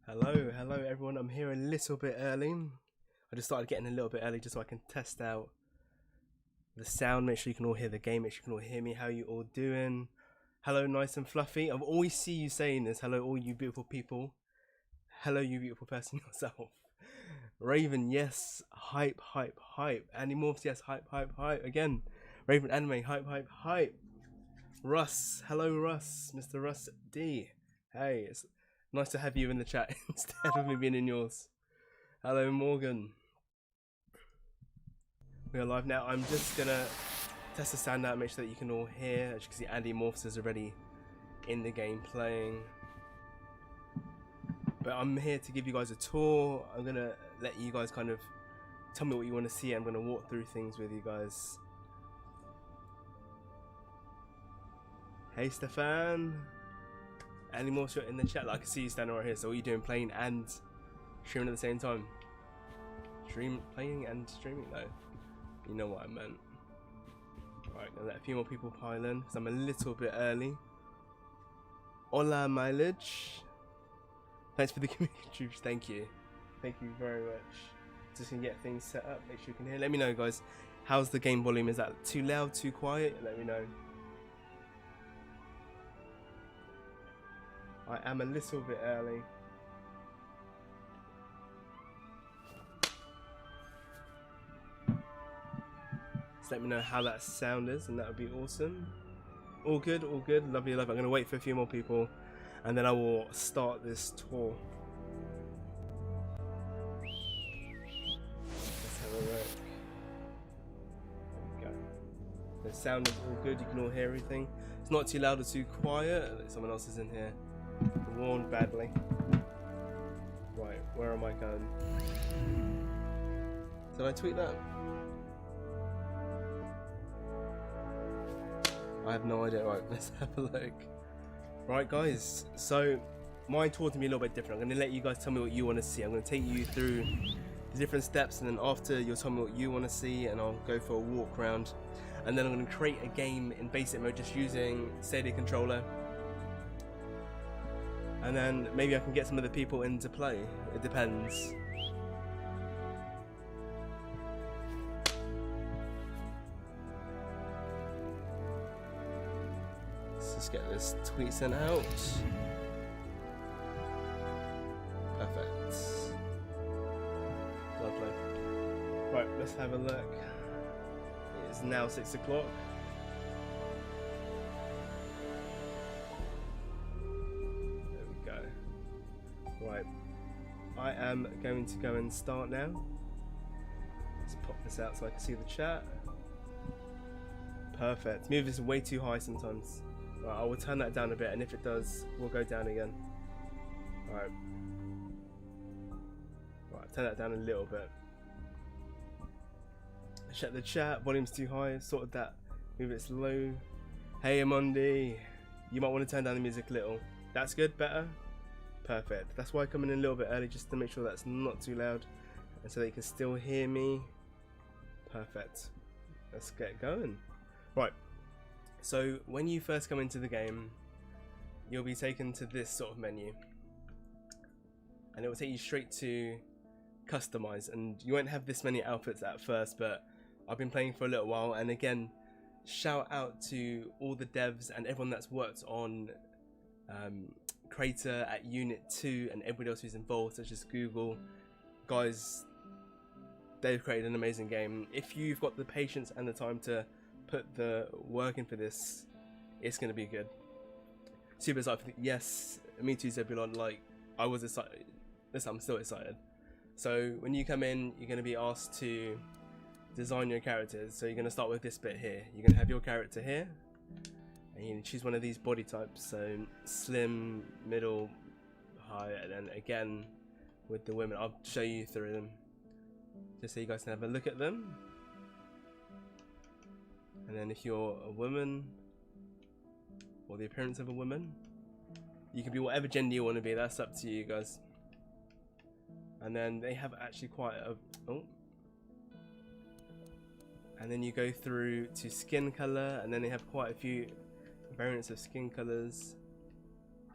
Hello everyone. I'm here a little bit early. I just started getting a little bit early just so I can test out the sound. Make sure you can all hear the game. Make sure you can all hear me. How you all doing? Hello, nice and fluffy. I always see you saying this. Hello, all you beautiful people. Hello, you beautiful person yourself. Raven, yes. Hype. Andy Morphs, yes. Hype. Again, Raven Anime, hype. Russ, hello Russ, Mr. Russ D. Hey, it's nice to have you in the chat instead of me being in yours. Hello Morgan. We are live now. I'm just gonna test the sound out, make sure that you can all hear. As you can see, Andy Morphs is already in the game playing. But I'm here to give you guys a tour. I'm gonna let you guys kind of tell me what you want to see. I'm gonna walk through things with you guys. Hey Stefan. Any more shot in the chat? Like, I can see you standing right here. So what are you doing, playing and streaming at the same time? Playing and streaming though. You know what I meant. Right, gonna let a few more people pile in because I'm a little bit early. Hola mileage. Thanks for the community troops. Thank you very much. Just gonna get things set up. Make sure you can hear. Let me know, guys. How's the game volume? Is that too loud, too quiet? Let me know. I am a little bit early. Just let me know how that sound is, and that would be awesome. All good, lovely. I'm gonna wait for a few more people, and then I will start this tour. Let's have a look. There we go. The sound is all good. You can all hear everything. It's not too loud or too quiet. Someone else is in here. Warned badly. Right, where am I going? Did I tweet that? I have no idea. Right, let's have a look. Right, guys, so my tour to be a little bit different. I'm going to let you guys tell me what you want to see. I'm going to take you through the different steps, and then after you'll tell me what you want to see, and I'll go for a walk around, and then I'm going to create a game in basic mode just using Stadia controller. And then maybe I can get some of the people in to play. It depends. Let's just get this tweet sent out. Perfect. Lovely. Right, let's have a look. It's now 6 o'clock. Right, I am going to go and start now. Let's pop this out so I can see the chat. Perfect. Move is way too high sometimes. Right, I will turn that down a bit, and if it does, we'll go down again. Right, turn that down a little bit. Check the chat. Volume's too high. Sorted that. Move it slow. Hey Amundi, you might want to turn down the music a little. That's good. Better. Perfect. That's why I come in a little bit early, just to make sure that's not too loud and so that you can still hear me. Perfect. Let's get going. Right, so when you first come into the game, you'll be taken to this sort of menu, and it will take you straight to customize, and you won't have this many outfits at first, but I've been playing for a little while, and again, shout out to all the devs and everyone that's worked on CRAYTA at Unit 2 and everybody else who's involved, such as Google. Guys, they've created an amazing game. If you've got the patience and the time to put the work in for this, it's going to be good. Super excited. Yes, me too, Zebulon. Like, I was excited. Listen, I'm still excited. So when you come in, you're going to be asked to design your characters. So you're going to start with this bit here. You're going to have your character here, and you can choose one of these body types, so slim, middle, high, and then again with the women. I'll show you through them just so you guys can have a look at them. And then if you're a woman, or the appearance of a woman, you can be whatever gender you want to be. That's up to you guys. And then they have actually quite a and then you go through to skin color, and then they have quite a few variants of skin colors.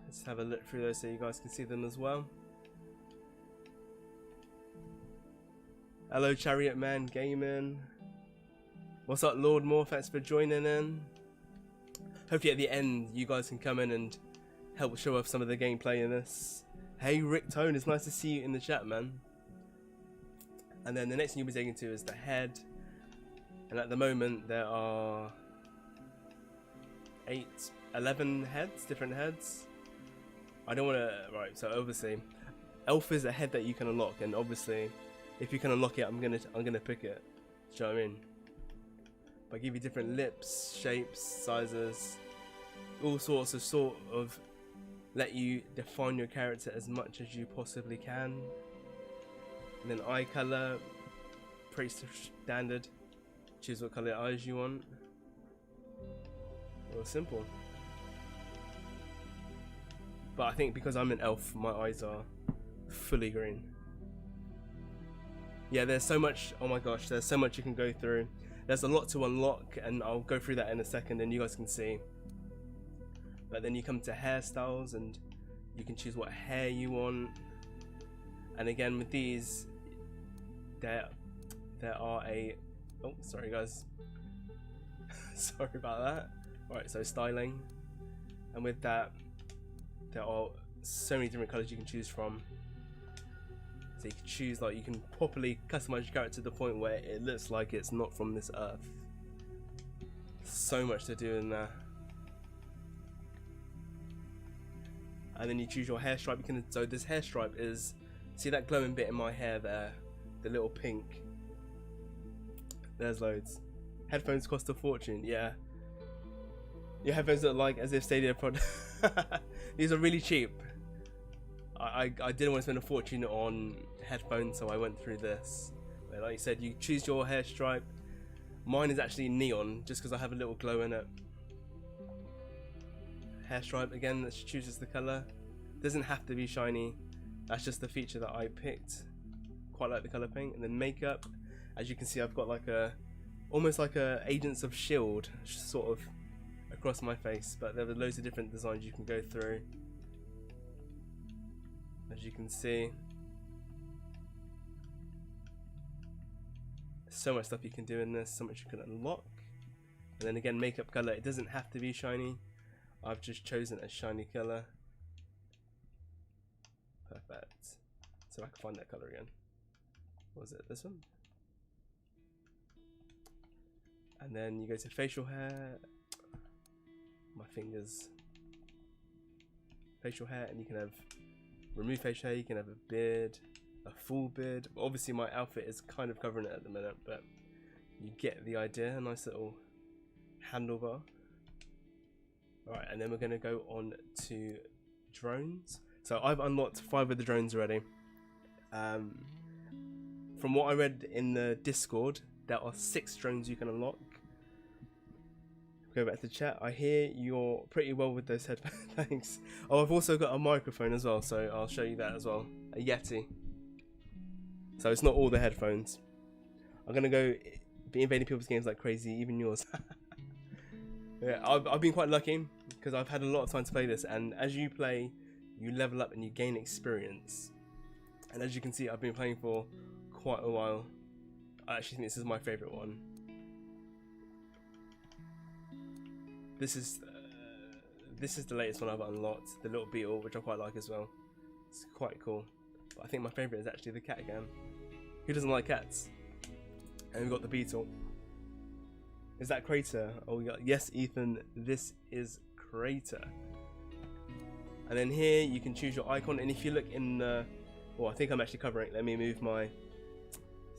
Let's have a look through those so you guys can see them as well. Hello, Chariot Man Gaming. What's up, Lord Moore? Thanks for joining in. Hopefully at the end you guys can come in and help show off some of the gameplay in this. Hey, Rick Tone, it's nice to see you in the chat, man. And then the next thing you'll be taken to is the head. And at the moment there are 11 heads, different heads. I don't want to, right, so obviously Elf is a head that you can unlock, and obviously if you can unlock it, I'm gonna pick it. Do you know what I mean? But I give you different lips, shapes, sizes, all sorts of let you define your character as much as you possibly can. And then eye color, pretty standard. Choose what color eyes you want. Well, simple. But I think because I'm an elf, my eyes are fully green. Yeah, there's so much, oh my gosh, there's so much you can go through. There's a lot to unlock, and I'll go through that in a second and you guys can see. But then you come to hairstyles and you can choose what hair you want. And again with these, there are a, oh sorry guys, sorry about that. Alright, so styling, and with that there are so many different colours you can choose from. So you can choose, like, you can properly customise your character to the point where it looks like it's not from this earth. So much to do in there. And then you choose your hair stripe. You can, so this hair stripe is, see that glowing bit in my hair there, the little pink, there's loads. Headphones cost a fortune. Yeah, your headphones look like as if Stadia product. These are really cheap. I didn't want to spend a fortune on headphones, so I went through this. But like you said, you choose your hair stripe. Mine is actually neon, just because I have a little glow in it. Hair stripe again, that chooses the color. Doesn't have to be shiny. That's just the feature that I picked. Quite like the color pink. And then makeup, as you can see, I've got like a, almost like a Agents of Shield sort of across my face. But there are loads of different designs you can go through. As you can see, so much stuff you can do in this, so much you can unlock. And then again, makeup color, it doesn't have to be shiny. I've just chosen a shiny color. Perfect. So I can find that color again. What was it? This one? And then you go to facial hair. My fingers. Facial hair, and you can have remove facial hair, you can have a beard, a full beard. Obviously my outfit is kind of covering it at the minute, but you get the idea. A nice little handlebar. Alright, and then we're going to go on to drones. So I've unlocked 5 of the drones already. From what I read in the Discord, there are 6 drones you can unlock. Go back to chat. I hear you're pretty well with those headphones. Thanks. Oh, I've also got a microphone as well, so I'll show you that as well. A Yeti. So it's not all the headphones. I'm gonna go be invading people's games like crazy, even yours. Yeah, I've been quite lucky because I've had a lot of time to play this, and as you play, you level up and you gain experience. And as you can see, I've been playing for quite a while. I actually think this is my favourite one. This is the latest one I've unlocked, the little beetle, which I quite like as well. It's quite cool. But I think my favourite is actually the cat again. Who doesn't like cats? And we've got the beetle. Is that CRAYTA? Oh, we got, yes, Ethan, this is CRAYTA. And then here you can choose your icon, and if you look in the, well, I think I'm actually covering it. Let me move my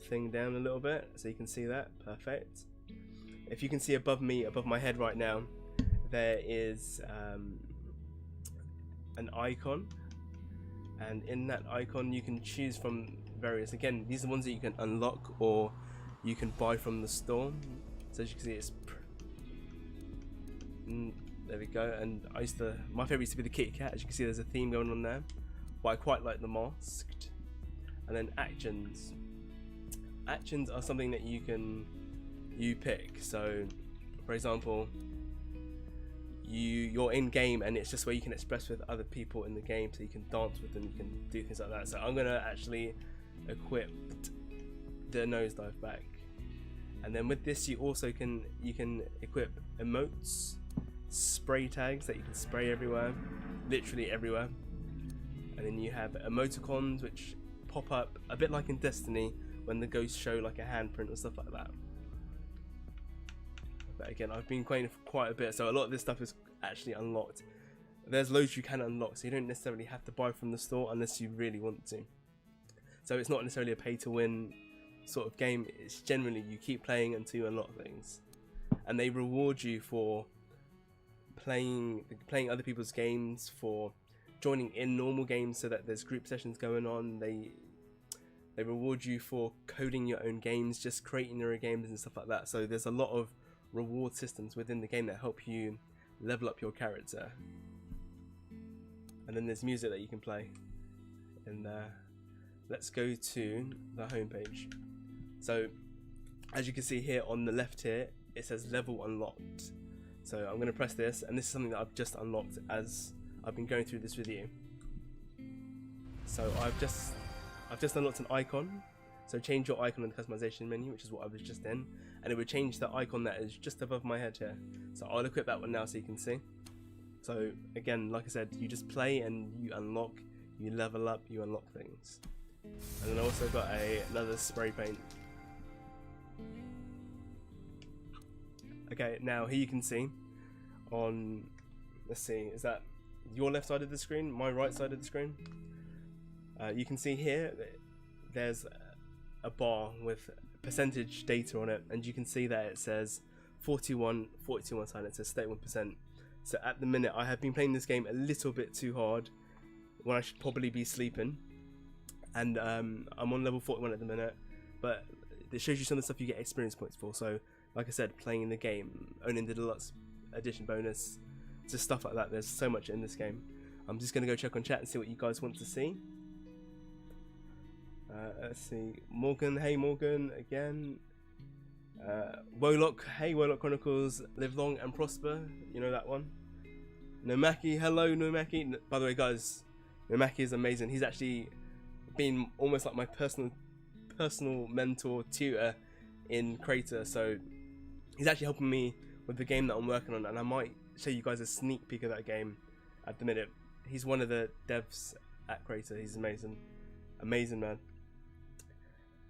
thing down a little bit so you can see that. Perfect. If you can see above me, above my head right now, there is an icon, and in that icon you can choose from various, again, these are the ones that you can unlock or you can buy from the store. So as you can see, it's there we go. And my favourite used to be the kitty cat. As you can see, there's a theme going on there, but I quite like the masked. And then actions are something that you pick. So for example, you're in game and it's just where you can express with other people in the game, so you can dance with them, you can do things like that. So I'm gonna actually equip the nosedive back. And then with this you also can equip emotes, spray tags that you can spray everywhere, literally everywhere. And then you have emoticons which pop up a bit like in Destiny when the ghosts show like a handprint or stuff like that. But again, I've been playing for quite a bit, so a lot of this stuff is actually unlocked. There's loads you can unlock, so you don't necessarily have to buy from the store unless you really want to. So it's not necessarily a pay to win sort of game. It's generally you keep playing until you unlock things, and they reward you for playing other people's games, for joining in normal games so that there's group sessions going on. They reward you for coding your own games, just creating your own games and stuff like that. So there's a lot of reward systems within the game that help you level up your character. And then there's music that you can play. And let's go to the homepage. So as you can see here on the left here, it says level unlocked. So I'm going to press this, and this is something that I've just unlocked as I've been going through this video. So I've just unlocked an icon. So change your icon in the customization menu, which is what I was just in, and it would change the icon that is just above my head here. So I'll equip that one now so you can see. So again, like I said, you just play and you unlock, you level up, you unlock things. And then I also got another spray paint. Okay, now here you can see on, let's see, is that your left side of the screen, my right side of the screen? You can see here there's a bar with percentage data on it, and you can see that it says 41 side, it says 31%. So at the minute I have been playing this game a little bit too hard when I should probably be sleeping, and I'm on level 41 at the minute, but it shows you some of the stuff you get experience points for. So like I said, playing the game, owning the deluxe edition bonus, just stuff like that. There's so much in this game. I'm just gonna go check on chat and see what you guys want to see. Let's see, Morgan, hey Morgan again. Wolock, hey Wolock Chronicles, live long and prosper, you know that one. Nomaki, hello Nomaki. By the way guys, Nomaki is amazing. He's actually been almost like my personal mentor, tutor in CRAYTA, so he's actually helping me with the game that I'm working on, and I might show you guys a sneak peek of that game at the minute. He's one of the devs at CRAYTA. He's amazing man.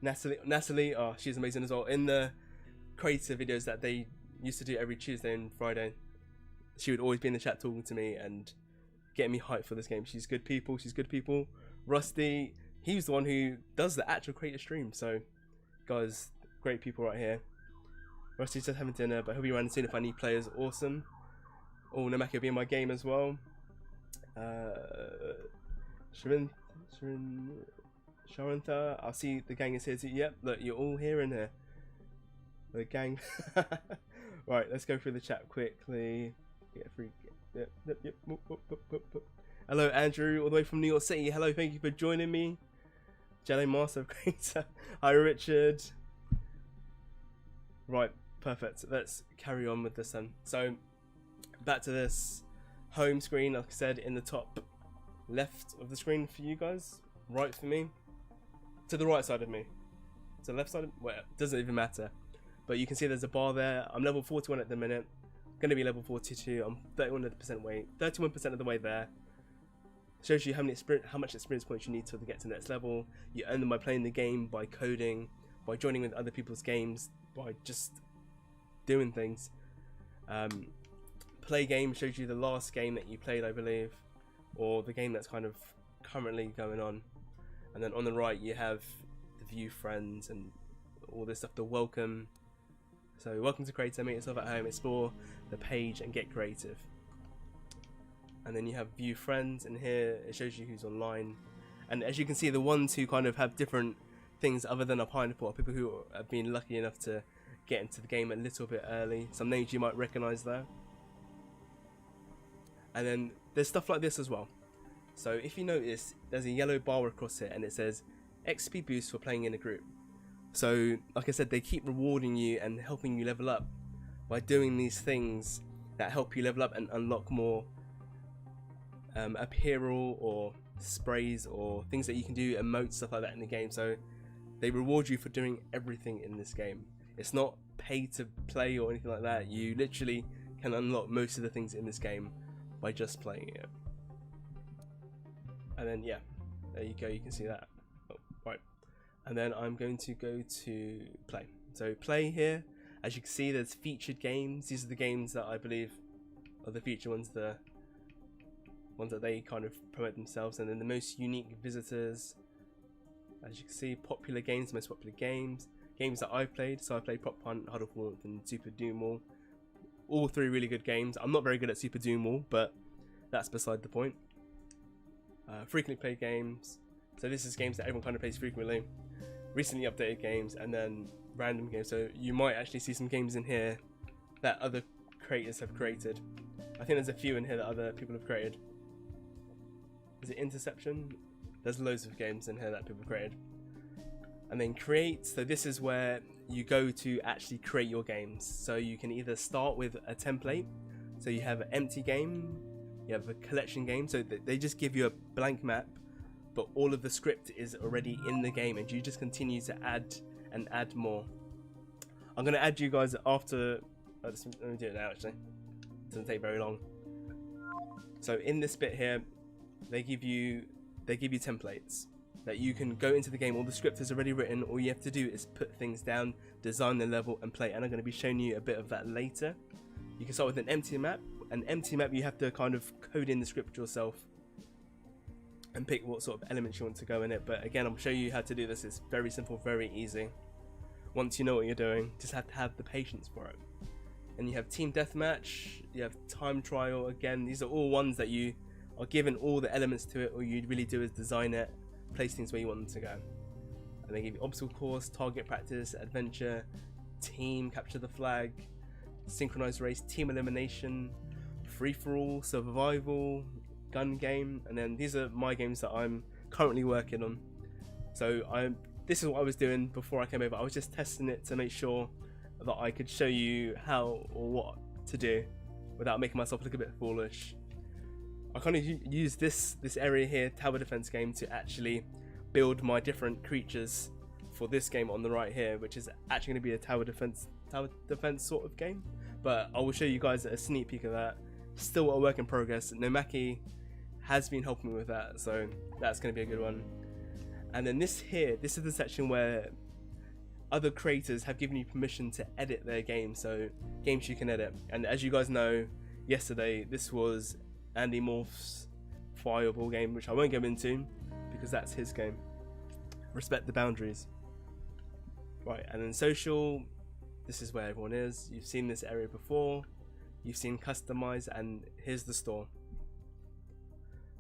Natalie, oh, she's amazing as well. In the CRAYTA videos that they used to do every Tuesday and Friday, she would always be in the chat talking to me and getting me hyped for this game. She's good people. Rusty, he's the one who does the actual CRAYTA stream. So guys, great people right here. Rusty's just having dinner, but he'll be around soon if I need players. Awesome. Oh, Nomaki will be in my game as well. Sharantha, I see the gang is here too. Yep, look, you're all here in here. The gang. Right, let's go through the chat quickly. Get free. Yep. Hello, Andrew, all the way from New York City. Hello, thank you for joining me. Jelly Master of CRAYTA. Hi, Richard. Right, perfect. Let's carry on with this then. So, back to this home screen, like I said, in the top left of the screen for you guys, right for me, to the right side of me, to the left side of, well, it doesn't even matter, but you can see there's a bar there. I'm level 41 at the minute, going to be level 42. I'm 31% of the way there. Shows you how much experience points you need to get to the next level. You earn them by playing the game, by coding, by joining with other people's games, by just doing things. Play game shows you the last game that you played, I believe, or the game that's kind of currently going on. And then on the right you have the view friends and all this stuff, the welcome. So welcome to CRAYTA, make yourself at home, explore the page and get creative. And then you have view friends, and here it shows you who's online. And as you can see, the ones who kind of have different things other than a pineapple are people who have been lucky enough to get into the game a little bit early. Some names you might recognize there. And then there's stuff like this as well. So if you notice, there's a yellow bar across it and it says XP boost for playing in a group. So like I said, they keep rewarding you and helping you level up by doing these things that help you level up and unlock more apparel or sprays or things that you can do, emotes, stuff like that in the game. So they reward you for doing everything in this game. It's not pay to play or anything like that. You literally can unlock most of the things in this game by just playing it. And then yeah, there you go, you can see that. Oh, right. And then I'm going to go to play. So play here, as you can see there's featured games. These are the games that I believe are the featured ones, the ones that they kind of promote themselves. And then the most unique visitors, as you can see, popular games, most popular games, games that I've played. So I played Prop Hunt, Huddle for Warmth and Super Doom Wall. All three really good games. I'm not very good at Super Doom Wall, but that's beside the point. Frequently played games. So this is games that everyone kind of plays frequently. Recently updated games, and then random games. So you might actually see some games in here that other creators have created. I think there's a few in here that other people have created. Is it Interception? There's loads of games in here that people have created. And then create. So this is where you go to actually create your games. So you can either start with a template. So you have an empty game, you have a collection game. So they just give you a blank map, but all of the script is already in the game, and you just continue to add and add more. I'm going to add you guys after. Let me do it now actually. It doesn't take very long. So in this bit here, they give you templates that you can go into the game. All the script is already written. All you have to do is put things down, design the level, and play. And I'm going to be showing you a bit of that later. You can start with an empty map. An empty map, you have to kind of code in the script yourself and pick what sort of elements you want to go in it. But again, I'll show you how to do this. It's very simple, very easy. Once you know what you're doing, just have to have the patience for it. And you have team deathmatch, you have time trial. Again, these are all ones that you are given all the elements to it. All you really do is design it, place things where you want them to go. And they give you obstacle course, target practice, adventure, team, capture the flag, synchronized race, team elimination, free for all, survival, gun game. And then these are my games that I'm currently working on. So this is what I was doing before I came over. I was just testing it to make sure that I could show you how or what to do without making myself look a bit foolish. I kind of use this area here, tower defense game, to actually build my different creatures for this game on the right here, which is actually going to be a tower defense sort of game. But I will show you guys a sneak peek of that. Still a work in progress. Nomaki has been helping me with that, so that's going to be a good one. And then this is the section where other creators have given you permission to edit their games, so games you can edit. And as you guys know, yesterday this was Andy Morph's Fireball game, which I won't go into because that's his game. Respect the boundaries. Right, and then social, this is where everyone is. You've seen this area before, you've seen customize, and here's the store.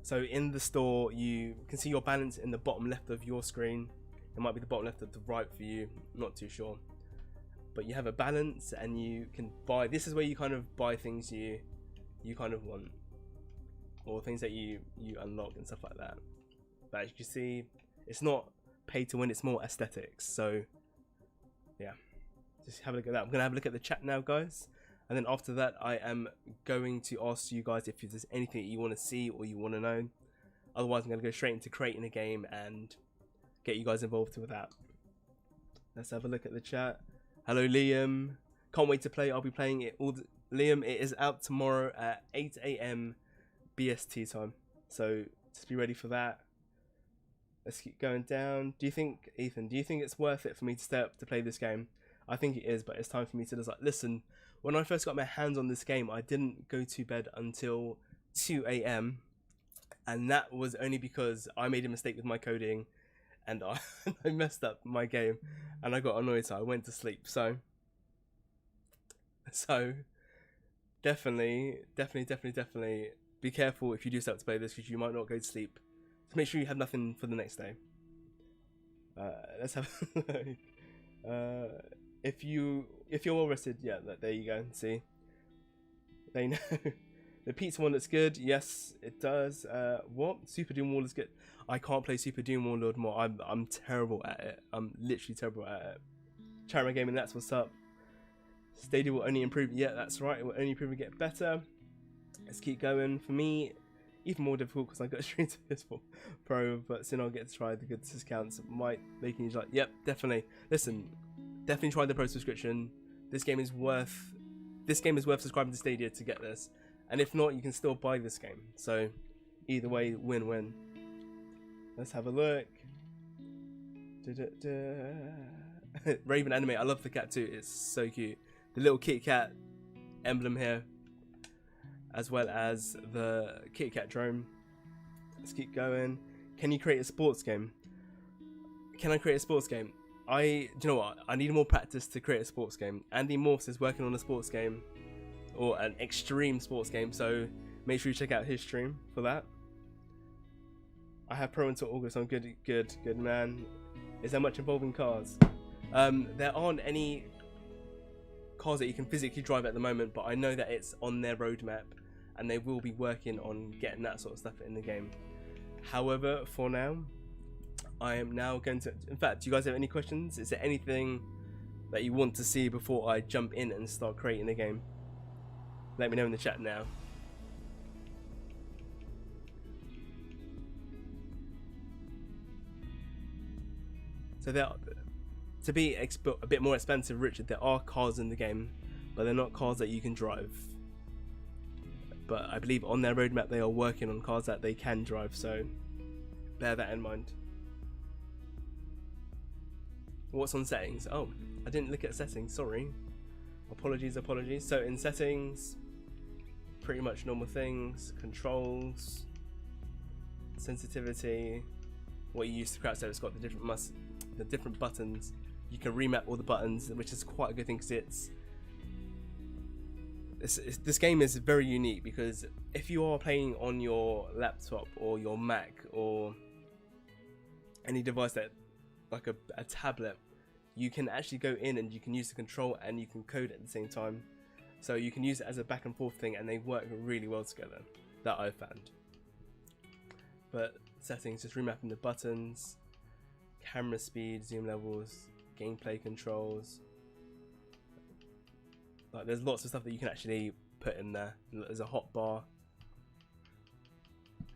So in the store you can see your balance in the bottom left of your screen. It might be the bottom left of the right for you, not too sure. But you have a balance and you can buy. This is where you kind of buy things you kind of want, or things that you unlock and stuff like that. But as you can see, it's not pay to win, it's more aesthetics. So yeah, just have a look at that. I'm gonna have a look at the chat now, guys, and then after that I am going to ask you guys if there's anything that you want to see or you want to know. Otherwise I'm gonna go straight into creating a game and get you guys involved with that. Let's have a look at the chat. Hello Liam, can't wait to play. I'll be playing it all Liam, it is out tomorrow at 8 AM BST time, so just be ready for that. Let's keep going down. Ethan, do you think it's worth it for me to stay up to play this game? I think it is, but it's time for me to just listen, when I first got my hands on this game, I didn't go to bed until 2 AM, and that was only because I made a mistake with my coding and I messed up my game and I got annoyed, so I went to sleep. So definitely be careful if you do start to play this, because you might not go to sleep. So make sure you have nothing for the next day. Let's have if you're well rested, yeah, there you go. See, they know. The pizza one looks good. Yes, it does. What? Super Doom Wall is good. I can't play Super Doom Wall Lord more. I'm terrible at it. I'm literally terrible at it. Charity Gaming, that's what's up. Stadia will only improve. Yeah, that's right. It will only improve and get better. Let's keep going. For me, even more difficult because I got straight to PS4 Pro, but soon I'll get to try the good discounts. Might make you like, yep, definitely. Listen, definitely try the Pro subscription. This game is worth subscribing to Stadia to get this, and if not, you can still buy this game. So either way, win-win. Let's have a look. Raven anime, I love the cat too. It's so cute. The little Kit Kat emblem here, as well as the Kit Kat drone. Let's keep going. Can you create a sports game? Can I create a sports game? Do you know what? I need more practice to create a sports game. Andy Morse is working on a sports game, or an extreme sports game, so make sure you check out his stream for that. I have Pro until August. I'm good man. Is there much involving cars? There aren't any cars that you can physically drive at the moment, but I know that it's on their roadmap and they will be working on getting that sort of stuff in the game. However, for now, I am now going to, in fact, do you guys have any questions? Is there anything that you want to see before I jump in and start creating the game? Let me know in the chat now. So there, to be a bit more expensive, Richard, there are cars in the game, but they're not cars that you can drive. But I believe on their roadmap they are working on cars that they can drive, so bear that in mind. What's on settings? Oh, I didn't look at settings, sorry. Apologies. So in settings, pretty much normal things, controls, sensitivity, what you use to craft, so it's got the different buttons. You can remap all the buttons, which is quite a good thing, because this game is very unique, because if you are playing on your laptop or your Mac or any device that like a tablet, you can actually go in and you can use the control and you can code at the same time, so you can use it as a back and forth thing, and they work really well together, that I've found. But settings, just remapping the buttons, camera speed, zoom levels, gameplay controls. Like, there's lots of stuff that you can actually put in there. There's a hot bar,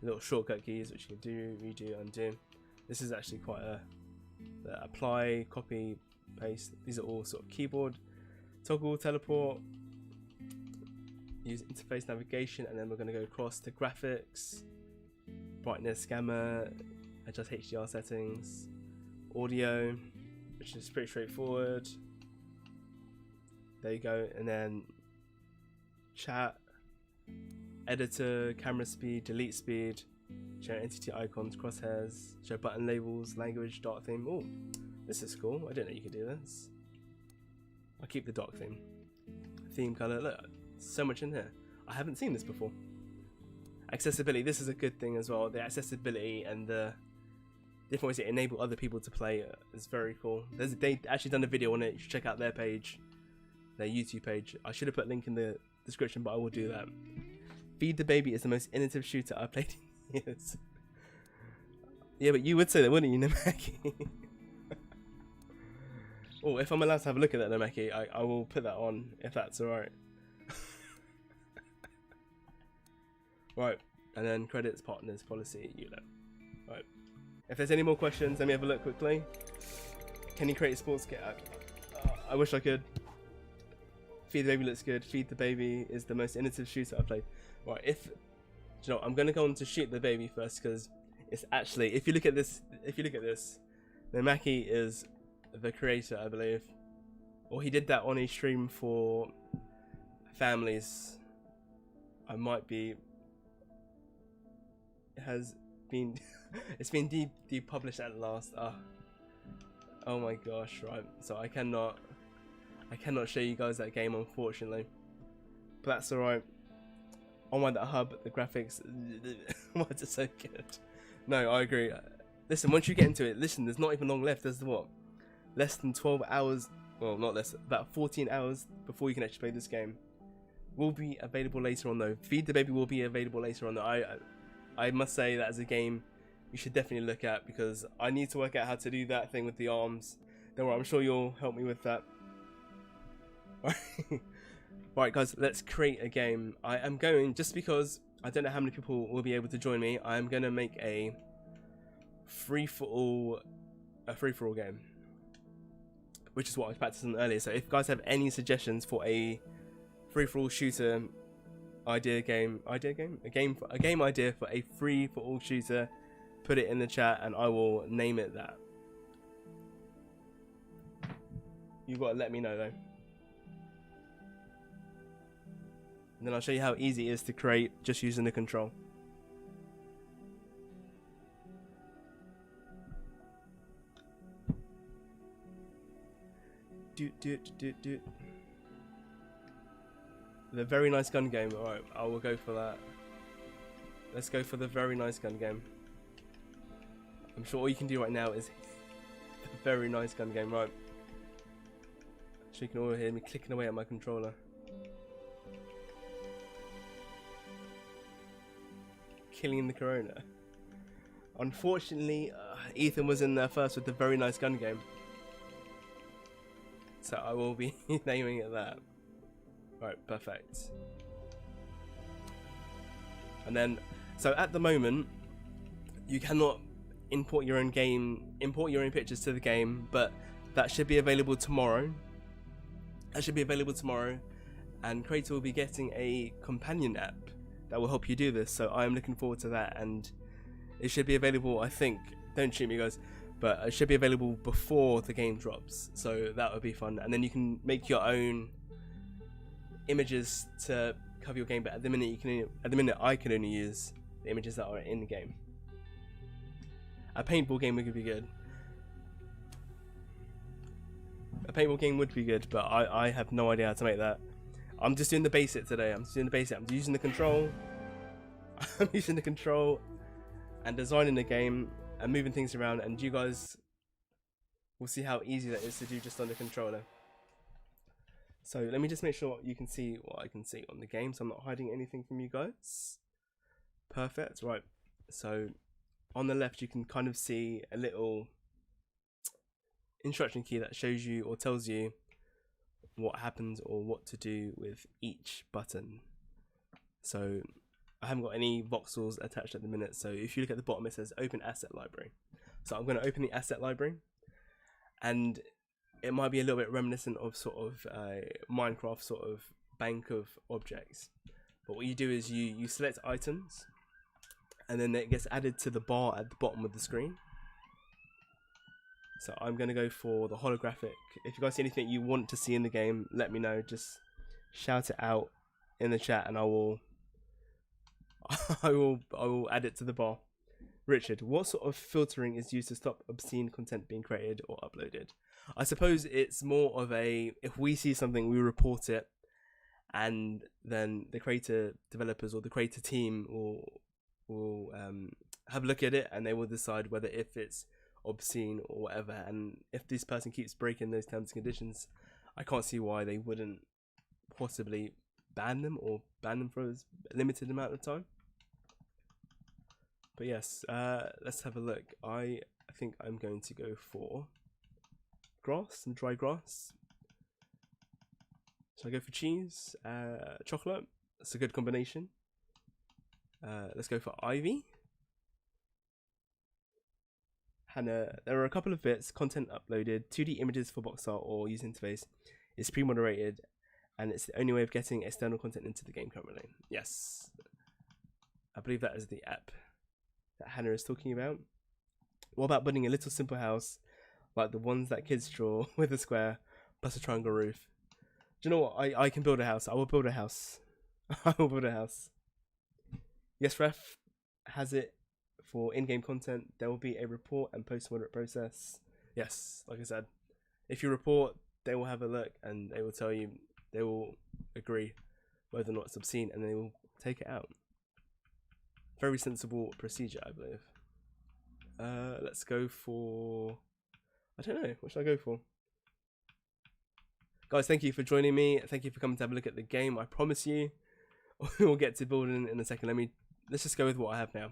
little shortcut keys which you can do, redo, undo. This is actually quite a apply, copy, paste. These are all sort of keyboard, toggle, teleport, use interface navigation, and then we're going to go across to graphics, brightness, gamma, adjust HDR settings, audio, which is pretty straightforward. There you go, and then chat, editor, camera speed, delete speed, show entity icons, crosshairs, show button labels, language, dark theme. Oh, this is cool. I didn't know you could do this. I'll keep the dark theme. Theme color. Look, so much in here. I haven't seen this before. Accessibility. This is a good thing as well. The accessibility and the different ways to enable other people to play is very cool. They actually done a video on it. You should check out their page, their YouTube page. I should have put a link in the description, but I will do that. Feed the Baby is the most innovative shooter I've played in years. Yeah, but you would say that, wouldn't you, Namaki? Oh, if I'm allowed to have a look at that, Namaki, I will put that on, if that's alright. Right, and then credits, partners, policy, you know. Right. If there's any more questions, let me have a look quickly. Can you create a sports game? I wish I could. Feed the Baby looks good. Feed the Baby is the most innovative shooter I've played. Right, do you know, I'm gonna go on to Shoot the Baby first, because it's actually, if you look at this, Namaki is the creator, I believe, or he did that on a stream for families. I might be. It has been. It's been depublished at last. Oh my gosh! Right, so I cannot show you guys that game, unfortunately, but that's alright. Oh my, that hub, the graphics, why is it so good? No, I agree. Listen, once you get into it, listen, there's not even long left. There's what, less than 12 hours, well, not less, about 14 hours before you can actually play this game. Will be available later on though. Feed the Baby will be available later on though. I must say that as a game you should definitely look at, because I need to work out how to do that thing with the arms. Don't worry, I'm sure you'll help me with that. Right, guys, let's create a game. I am going, just because I don't know how many people will be able to join me. I'm gonna make a free-for-all game, which is what I was practicing earlier. So if you guys have any suggestions for a free-for-all shooter a game idea for a free-for-all shooter, put it in the chat and I will name it that. You've got to let me know though. And then I'll show you how easy it is to create just using the control. The very nice gun game. Alright, I will go for that. Let's go for the very nice gun game. I'm sure all you can do right now is the very nice gun game, right? So you can all hear me clicking away at my controller. Killing the corona. Unfortunately, Ethan was in there first with the very nice gun game. So I will be naming it that. Right, perfect. And then, so at the moment, you cannot import your own pictures to the game, but that should be available tomorrow. And CRAYTA will be getting a companion app that will help you do this. So I am looking forward to that, and it should be available, I think, don't shoot me guys, but it should be available before the game drops. So that would be fun. And then you can make your own images to cover your game, but at the minute I can only use the images that are in the game. A paintball game would be good. A paintball game would be good, but I have no idea how to make that. I'm just doing the basic today. I'm using the control. I'm using the control and designing the game and moving things around, and you guys will see how easy that is to do just on the controller. So let me just make sure you can see what I can see on the game, so I'm not hiding anything from you guys. Perfect. Right, so on the left you can kind of see a little instruction key that shows you or tells you what happens or what to do with each button. So I haven't got any voxels attached at the minute, so if you look at the bottom it says open asset library. So I'm going to open the asset library, and it might be a little bit reminiscent of sort of Minecraft sort of bank of objects. But what you do is you select items, and then it gets added to the bar at the bottom of the screen. So I'm going to go for the holographic. If you guys see anything you want to see in the game, let me know. Just shout it out in the chat and I will add it to the bar. Richard, what sort of filtering is used to stop obscene content being created or uploaded? I suppose it's more of a, if we see something, we report it, and then the CRAYTA developers or the CRAYTA team will have a look at it, and they will decide whether if it's obscene or whatever. And if this person keeps breaking those terms and conditions, I can't see why they wouldn't possibly ban them or ban them for a limited amount of time. But yes, let's have a look. I think I'm going to go for grass, some dry grass. So I go for cheese, chocolate. That's a good combination. Let's go for ivy. Hannah, there are a couple of bits. Content uploaded, 2D images for box art or user interface is pre-moderated, and it's the only way of getting external content into the game currently. Yes, I believe that is the app that Hannah is talking about. What about building a little simple house like the ones that kids draw with a square plus a triangle roof? Do you know what? I can build a house. I will build a house. I will build a house. Yes, Ref has it for in-game content. There will be a report and post-moderate process. Yes, like I said, if you report, they will have a look and they will tell you, they will agree whether or not it's obscene, and they will take it out. Very sensible procedure, I believe. Let's go for, I don't know, what should I go for? Guys, thank you for joining me. Thank you for coming to have a look at the game. I promise you, we'll get to building in a second. Let's just go with what I have now.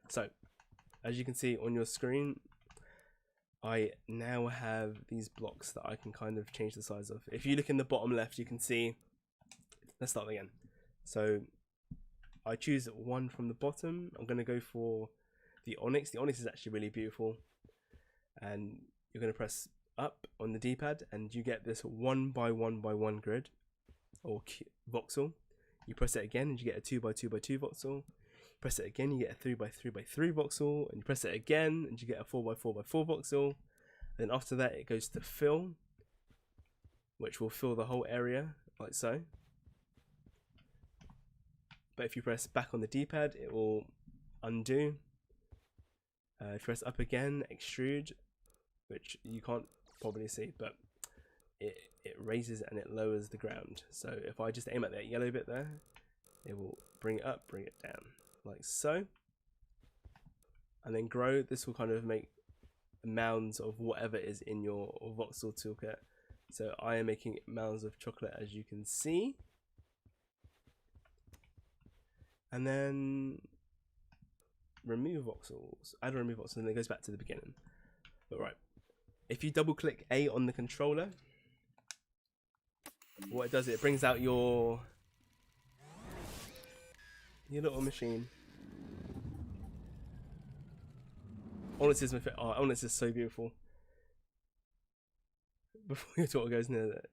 So, as you can see on your screen, I now have these blocks that I can kind of change the size of. If you look in the bottom left, you can see, let's start again. So I choose one from the bottom. I'm going to go for the Onyx. The Onyx is actually really beautiful. And you're going to press up on the D-pad and you get this 1 by 1 by 1 grid or voxel. You press it again and you get a 2 by 2 by 2 voxel. Press it again, you get a 3 by 3 by 3 voxel, and you press it again and you get a 4 by 4 by 4 voxel. Then after that it goes to fill, which will fill the whole area like so. But if you press back on the D-pad it will undo. If you press up again, extrude, which you can't probably see, but it raises and it lowers the ground. So if I just aim at that yellow bit there, it will bring it up, bring it down, like so. And then grow, this will kind of make mounds of whatever is in your voxel toolkit. So I am making mounds of chocolate, as you can see. And then remove voxels, add or remove voxels, and it goes back to the beginning. But right, if you double click A on the controller, what it does, it brings out your little machine. Onyx is my favorite. Oh, Onyx is so beautiful. Before your daughter goes near it.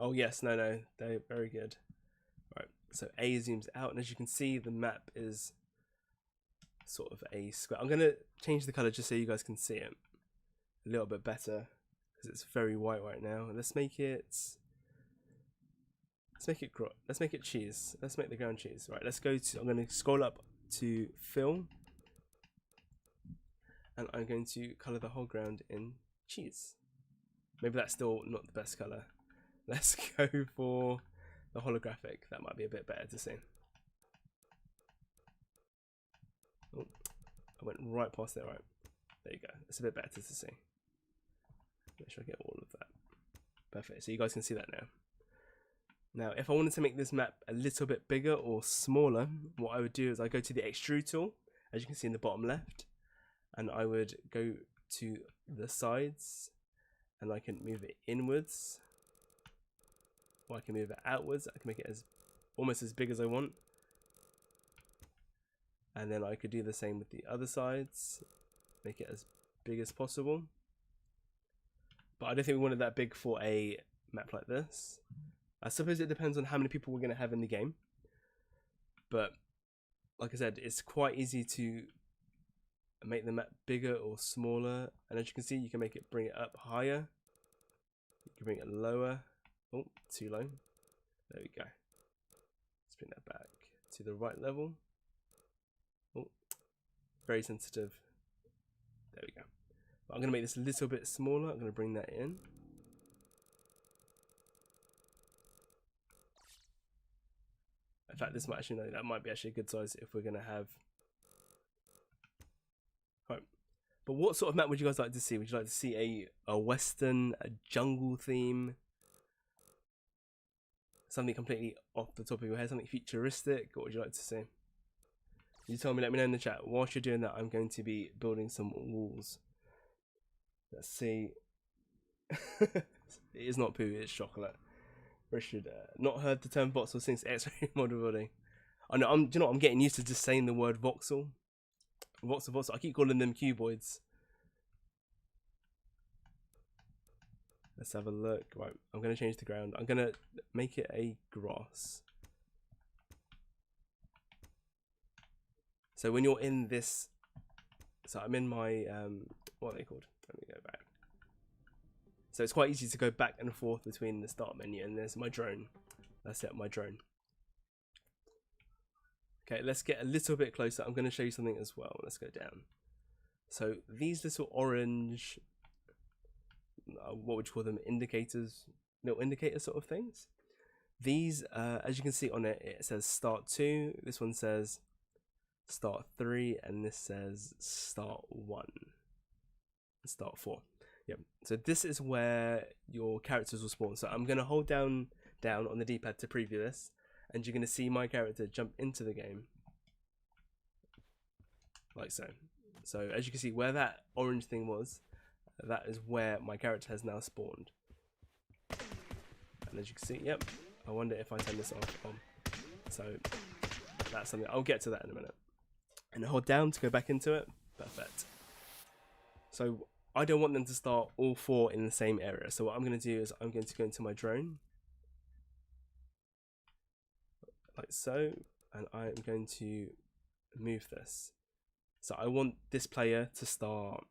Oh yes, no, they're very good. Right, so A zooms out, and as you can see, the map is sort of a square. I'm gonna change the color just so you guys can see it a little bit better because it's very white right now. Let's make it cheese. Let's make the ground cheese. Right, let's go to, I'm going to scroll up to fill, and I'm going to color the whole ground in cheese. Maybe that's still not the best color. Let's go for the holographic. That might be a bit better to see. Oh, I went right past it. Right, there you go. It's a bit better to see. Make sure I get all of that. Perfect. So you guys can see that now. Now, if I wanted to make this map a little bit bigger or smaller, what I would do is I go to the extrude tool, as you can see in the bottom left, and I would go to the sides, and I can move it inwards, or I can move it outwards. I can make it as almost as big as I want, and then I could do the same with the other sides, make it as big as possible. But I don't think we wanted that big for a map like this. I suppose it depends on how many people we're going to have in the game. But like I said, it's quite easy to make the map bigger or smaller. And as you can see, you can make it, bring it up higher. You can bring it lower. Oh, too low. There we go. Let's bring that back to the right level. Oh, very sensitive. There we go. But I'm going to make this a little bit smaller. I'm going to bring that in. In fact, this might actually, no, that might be actually a good size if we're going to have. Right. But what sort of map would you guys like to see? Would you like to see a western, a jungle theme? Something completely off the top of your head, something futuristic? What would you like to see? You tell me, let me know in the chat. Whilst you're doing that, I'm going to be building some walls. Let's see. It is not poo, it's chocolate. Richard, not heard the term voxel since X-ray model building. I know. Do you know what? I'm getting used to just saying the word voxel. Voxel. I keep calling them cuboids. Let's have a look. Right, I'm going to change the ground. I'm going to make it a grass. So when you're in this, so I'm in my what are they called? Let me go back. So it's quite easy to go back and forth between the start menu, and there's my drone. That's it, my drone. Okay, let's get a little bit closer. I'm going to show you something as well. Let's go down. So these little orange, what would you call them? Indicators, little indicator sort of things. These, as you can see on it, it says start 2. This one says start 3, and this says start 1, start 4. Yep. So this is where your characters will spawn. So I'm going to hold down on the D-pad to preview this, and you're going to see my character jump into the game like so. So as you can see, where that orange thing was, that is where my character has now spawned. And as you can see, yep. I wonder if I turn this off on. So That's something, I'll get to that in a minute. And hold down to go back into it. Perfect. So I don't want them to start all 4 in the same area. So what I'm going to do is I'm going to go into my drone. Like so. And I am going to move this. So I want this player to start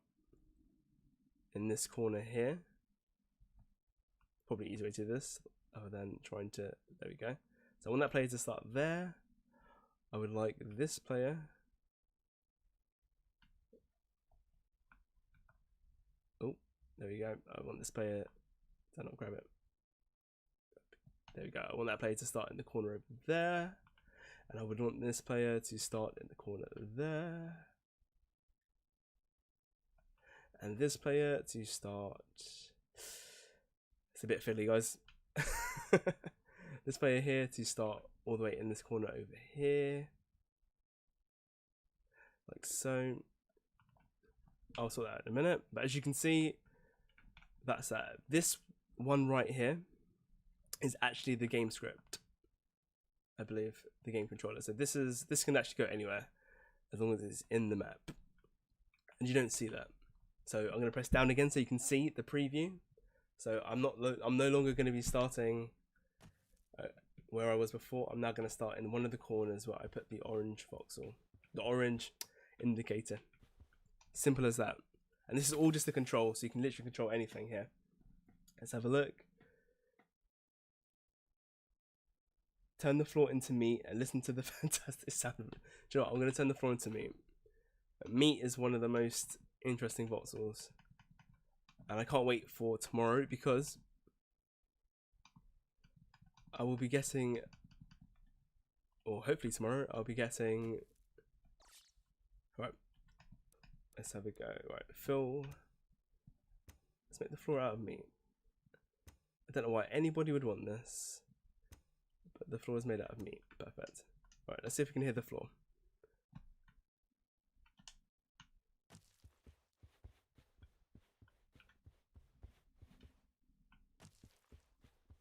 in this corner here. Probably easy way to do this other than trying to, there we go. So I want that player to start there. I would like this player there we go. I want this player to not grab it. There we go. I want that player to start in the corner over there. And I would want this player to start in the corner there. And this player to start... It's a bit fiddly, guys. This player here to start all the way in this corner over here. Like so. I'll sort that out in a minute. But as you can see, that's that. This one right here is actually the game script. I believe the game controller. So this can actually go anywhere as long as it's in the map. And you don't see that. So I'm going to press down again so you can see the preview. So I'm no longer going to be starting where I was before. I'm now going to start in one of the corners where I put the orange voxel, the orange indicator. Simple as that. And this is all just the control, so you can literally control anything here. Let's have a look. Turn the floor into meat and listen to the fantastic sound of it. Do you know what? I'm going to turn the floor into meat. Meat is one of the most interesting voxels. And I can't wait for tomorrow because I will be getting, or hopefully tomorrow, I'll be getting, right, let's have a go. Right, fill, let's make the floor out of meat. I don't know why anybody would want this, but the floor is made out of meat. Perfect. Right, let's see if we can hear the floor.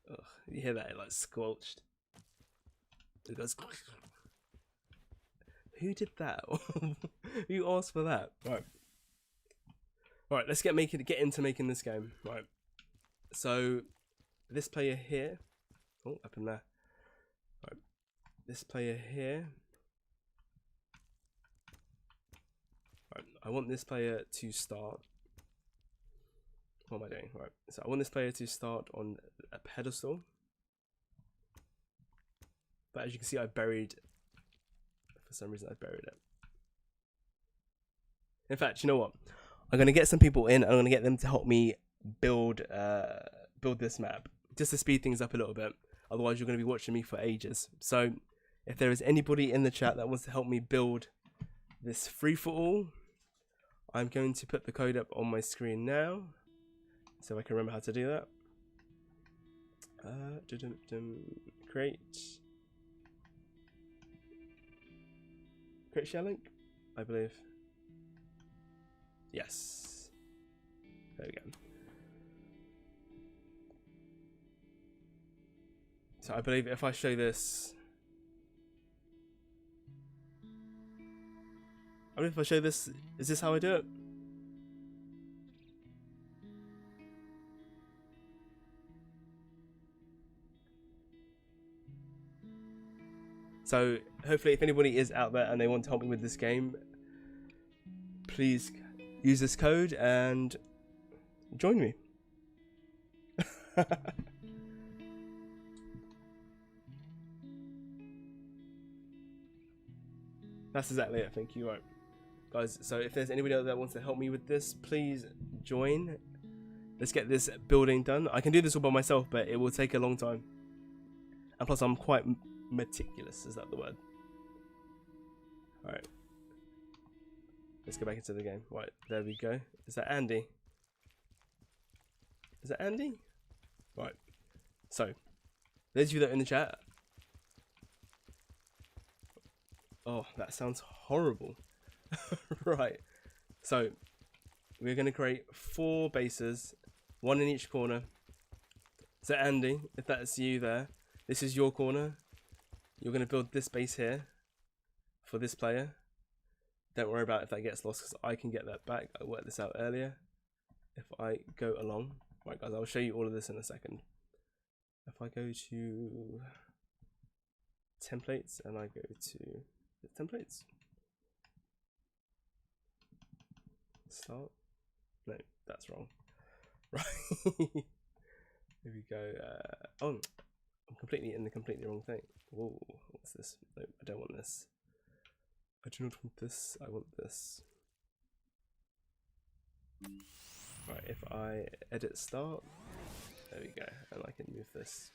Ugh, you hear that? It like squelched. It goes. Who did that? Who asked for that? Right. Right. Let's get into making this game. Right. So this player here. Oh, up in there. Right. This player here. Right. I want this player to start. What am I doing? Right. So I want this player to start on a pedestal. But as you can see, I buried. For some reason, I buried it. In fact, you know what? I'm gonna get some people in. I'm gonna get them to help me build this map, just to speed things up a little bit. Otherwise, you're gonna be watching me for ages. So, if there is anybody in the chat that wants to help me build this free for all, I'm going to put the code up on my screen now, so I can remember how to do that. Create share link, I believe. Yes. There we go. So I believe if I show this, is this how I do it? So hopefully if anybody is out there and they want to help me with this game, please use this code and join me. That's exactly it, thank you. Right, guys, so if there's anybody else that wants to help me with this, please join. Let's get this building done. I can do this all by myself, but it will take a long time. And plus I'm quite meticulous, is that the word? Alright. Let's go back into the game. Right, there we go. Is that Andy? Is that Andy? Right. So, those of you that are in the chat. Oh, that sounds horrible. Right. So, we're going to create 4 bases, 1 in each corner. So, Andy, if that's you there, this is your corner. You're going to build this base here. for this player. Don't worry about if that gets lost, because I can get that back. I worked this out earlier. If I go along, right guys, I'll show you all of this in a second. If I go to templates and I go to templates, start. No, that's wrong. Right. Here we go. Oh, I'm completely in the completely wrong thing. Whoa, what's this? No, I don't want this. I do not want this. I want this. Right, if I edit start, there we go, and I can move this.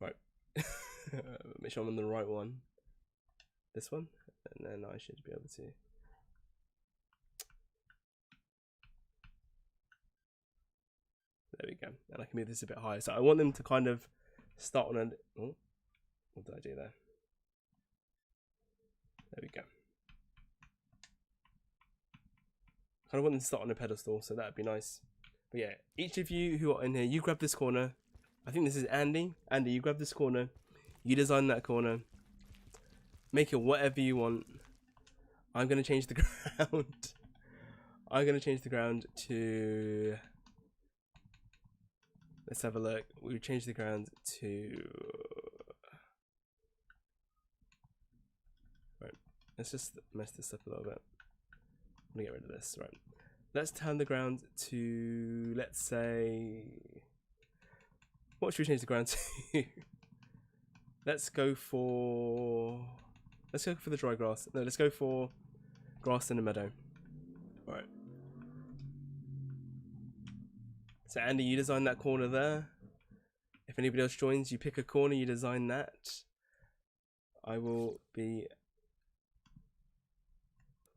Right. Make sure I'm on the right one. This one, and then I should be able to. There we go, and I can move this a bit higher. So I want them to kind of start on an. Oh, what did I do there? There we go. I kind of want them to start on a pedestal, so that'd be nice. But yeah, each of you who are in here, you grab this corner. I think this is Andy. Andy, you grab this corner. You design that corner. Make it whatever you want. I'm going to change the ground. I'm going to change the ground to... Let's have a look. We change the ground to... Right. Let's just mess this up a little bit. I'm going to get rid of this. Right. Let's turn the ground to... Let's say... What should we change the ground to? Let's go for the dry grass. No, let's go for grass in a meadow. Alright. So Andy, you design that corner there. If anybody else joins, you pick a corner, you design that. I will be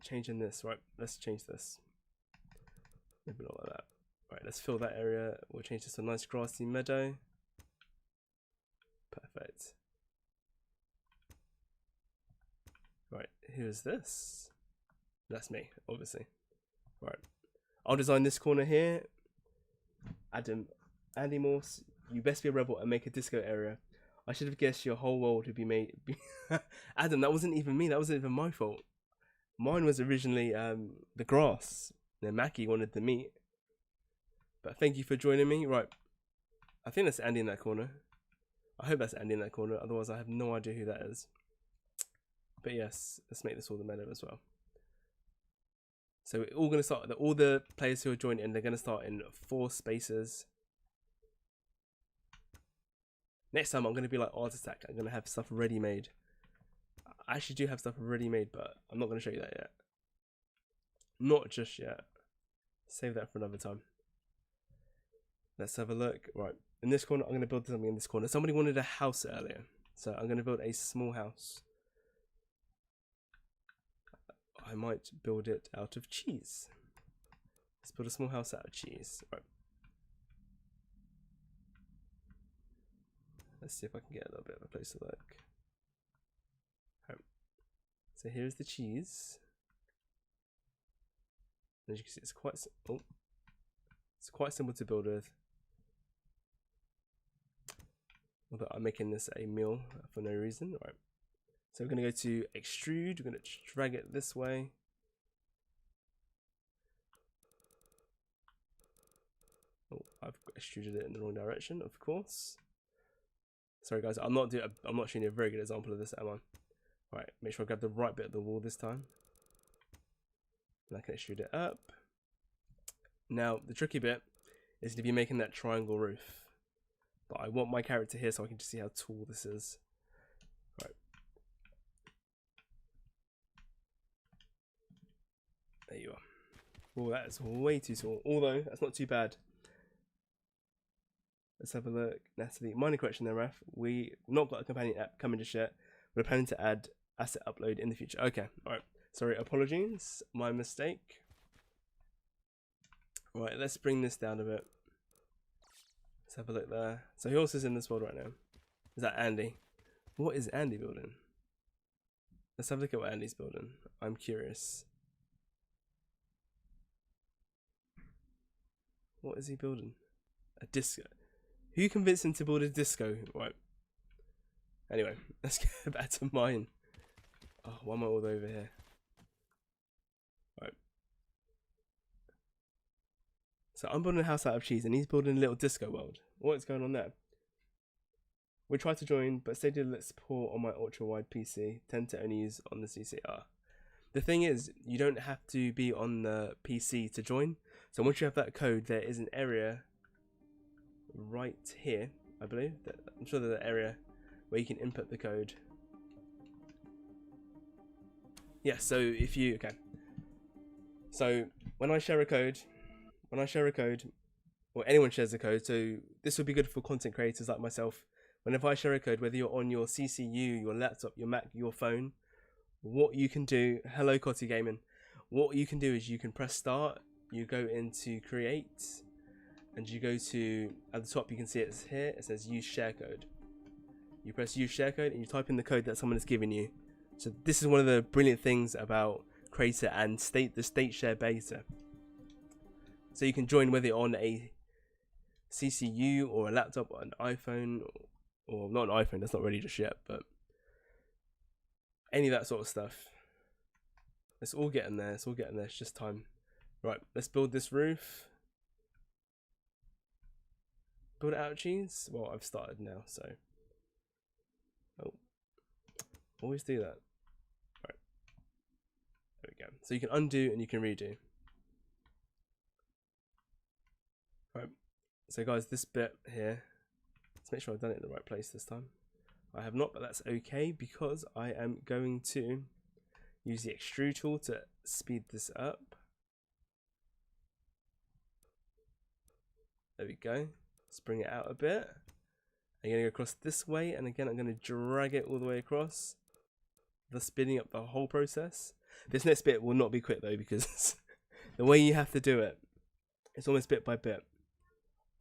changing this. Right, let's change this. Maybe not like that. Right, let's fill that area. We'll change this to a nice grassy meadow. Perfect. Right, who's this? That's me, obviously. Right, I'll design this corner here. Andy Morse, you best be a rebel and make a disco area. I should have guessed your whole world would be made. Adam, that wasn't even me. That wasn't even my fault. Mine was originally the grass. Then Mackie wanted the meat. But thank you for joining me. Right, I think that's Andy in that corner. I hope that's Andy in that corner. Otherwise, I have no idea who that is. But yes, let's make this all the meadow as well. So we're all going to start, all the players who are joining in, they're going to start in 4 spaces. Next time I'm going to be like Art Attack. I'm going to have stuff ready made. I actually do have stuff ready made, but I'm not going to show you that yet. Not just yet. Save that for another time. Let's have a look. Right, in this corner, I'm going to build something in this corner. Somebody wanted a house earlier, so I'm going to build a small house. I might build it out of cheese. Let's build a small house out of cheese. Right. Let's see if I can get a little bit of a closer look. Right. So here's the cheese. As you can see, it's quite simple to build with. Although I'm making this a meal for no reason. Right. So we're going to go to extrude. We're going to drag it this way. Oh, I've extruded it in the wrong direction, of course. Sorry guys, I'm not showing you a very good example of this, am I? Right, make sure I grab the right bit of the wall this time. And I can extrude it up. Now, the tricky bit is to be making that triangle roof. But I want my character here so I can just see how tall this is. Right. There you are. Oh, that is way too tall. Although, that's not too bad. Let's have a look. Natalie, minor correction there, Raf. We've not got a companion app coming just yet. We're planning to add asset upload in the future. Okay, alright. Sorry, apologies. My mistake. Right, let's bring this down a bit. Let's have a look there. So who else is in this world right now? Is that Andy? What is Andy building? Let's have a look at what Andy's building. I'm curious. What is he building? A disco. Who convinced him to build a disco? Right. Anyway, let's get back to mine. Oh, why am I all the way over here? Right. So I'm building a house out of cheese and he's building a little disco world. What's going on there? We tried to join, but Stadia lets support on my ultra-wide PC. Tend to only use on the CCR. The thing is, you don't have to be on the PC to join. So once you have that code, there is an area right here, I believe. I'm sure there's an area where you can input the code. Yeah, so if you, okay. So when I share a code, or anyone shares a code, so this would be good for content creators like myself. Whenever I share a code, whether you're on your CCU, your laptop, your Mac, your phone, what you can do, hello Cotty Gaming, what you can do is you can press start, you go into create, and you go to, at the top you can see it's here, it says use share code. You press use share code and you type in the code that someone has given you. So this is one of the brilliant things about CRAYTA and the state share beta. So you can join whether you're on a CCU or a laptop or an iPhone, or not an iPhone, that's not ready just yet, but any of that sort of stuff. Let's all get in there, it's just time. Right, let's build this roof. Build it out of cheese? Well, I've started now, so. Oh, always do that. Right, there we go. So you can undo and you can redo. Right, so guys, this bit here, let's make sure I've done it in the right place this time. I have not, but that's okay because I am going to use the extrude tool to speed this up. There we go. Let's bring it out a bit. I'm going to go across this way, and again I'm going to drag it all the way across, thus speeding up the whole process. This next bit will not be quick though, because the way you have to do it, it's almost bit by bit.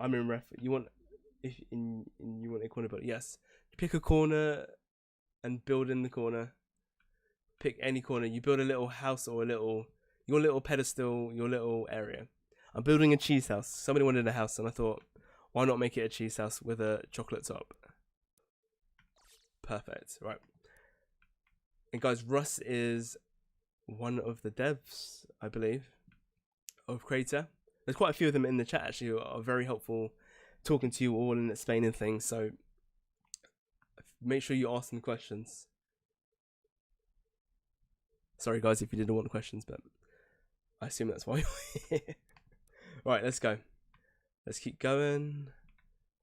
I'm in ref. You want you want a corner build? Yes. Pick a corner and build in the corner. Pick any corner. You build a little house or your little pedestal, your little area. I'm building a cheese house. Somebody wanted a house, and I thought, why not make it a cheese house with a chocolate top? Perfect. Right. And guys, Russ is one of the devs, I believe, of CRAYTA. There's quite a few of them in the chat actually who are very helpful, talking to you all and explaining things. So make sure you ask them questions. Sorry guys if you didn't want questions, but I assume that's why you're here. Right, let's go. Let's keep going.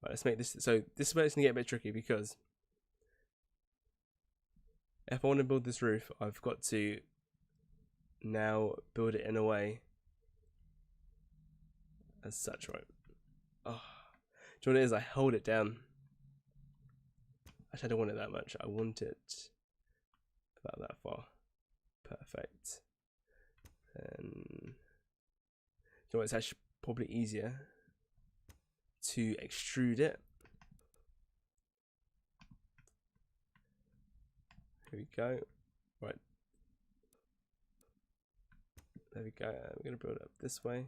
Right, let's make this. So this is where it's gonna get a bit tricky, because if I want to build this roof, I've got to now build it in a way as such, right? Oh, do you know what it is? I hold it down. Actually, I don't want it that much. I want it about that far. Perfect. And you know what? It's actually probably easier to extrude it. Here we go. Right. There we go. We're going to build it up this way.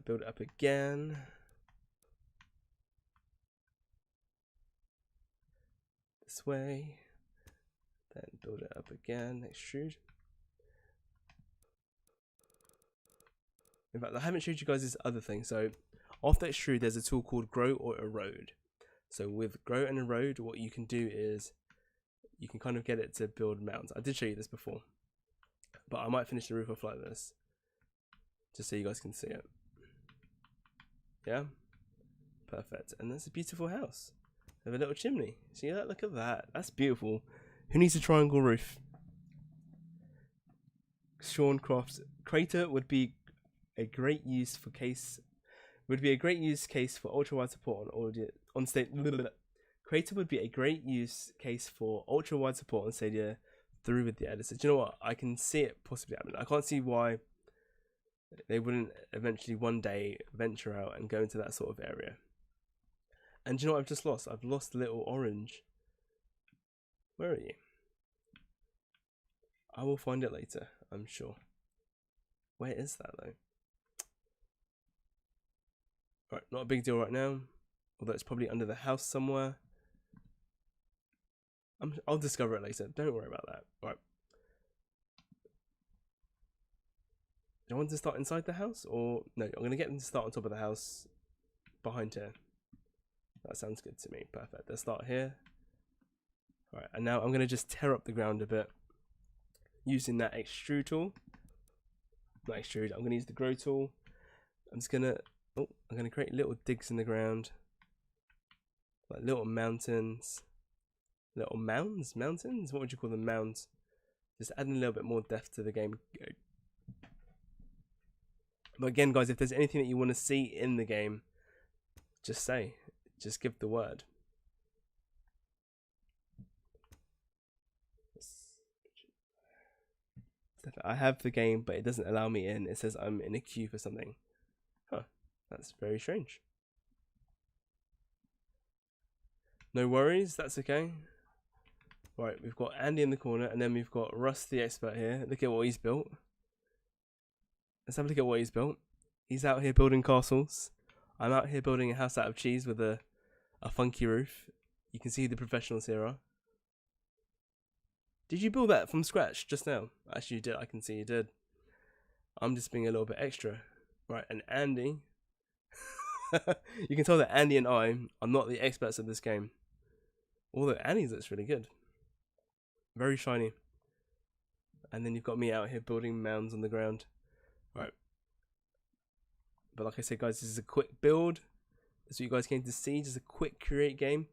Build it up again. This way. Then build it up again. Extrude. In fact, I haven't showed you guys this other thing. So after extrude, there's a tool called grow or erode. So with grow and erode, what you can do is you can kind of get it to build mounds. I did show you this before, but I might finish the roof off like this, just so you guys can see it. Yeah, perfect. And that's a beautiful house with a little chimney. See that? Look at that. That's beautiful. Who needs a triangle roof? Sean Crofts. CRAYTA would be a great use for case. Would be a great use case for ultra wide support on audio on state. CRAYTA would be a great use case for ultra wide support on Stadia through with the editor. Do you know what? I can see it possibly happening. I can't see why they wouldn't eventually one day venture out and go into that sort of area. And do you know what I've just lost? I've lost little orange. Where are you? I will find it later, I'm sure. Where is that though? Right, not a big deal right now. Although it's probably under the house somewhere. I'll discover it later. Don't worry about that. Right. Do I want to start inside the house? Or no, I'm going to get them to start on top of the house behind here. That sounds good to me. Perfect. Let's start here. Alright, and now I'm going to just tear up the ground a bit using that extrude tool. Not extrude, I'm going to use the grow tool. I'm just going to, I'm going to create little digs in the ground. Like little mountains. Little mounds? Mountains? What would you call them? Mounds. Just adding a little bit more depth to the game. But again, guys, if there's anything that you want to see in the game, just say. Just give the word. I have the game, but it doesn't allow me in. It says I'm in a queue for something. Huh, that's very strange. No worries, that's okay. Right, we've got Andy in the corner, and then we've got Russ the expert here. Look at what he's built. Let's have a look at what he's built. He's out here building castles. I'm out here building a house out of cheese with a funky roof. You can see the professionals here are. Did you build that from scratch just now? Actually, you did. I can see you did. I'm just being a little bit extra. Right, and Andy. You can tell that Andy and I are not the experts of this game. Although Andy's looks really good. Very shiny. And then you've got me out here building mounds on the ground. Right. But like I said, guys, this is a quick build. That's what you guys came to see. Just a quick create game.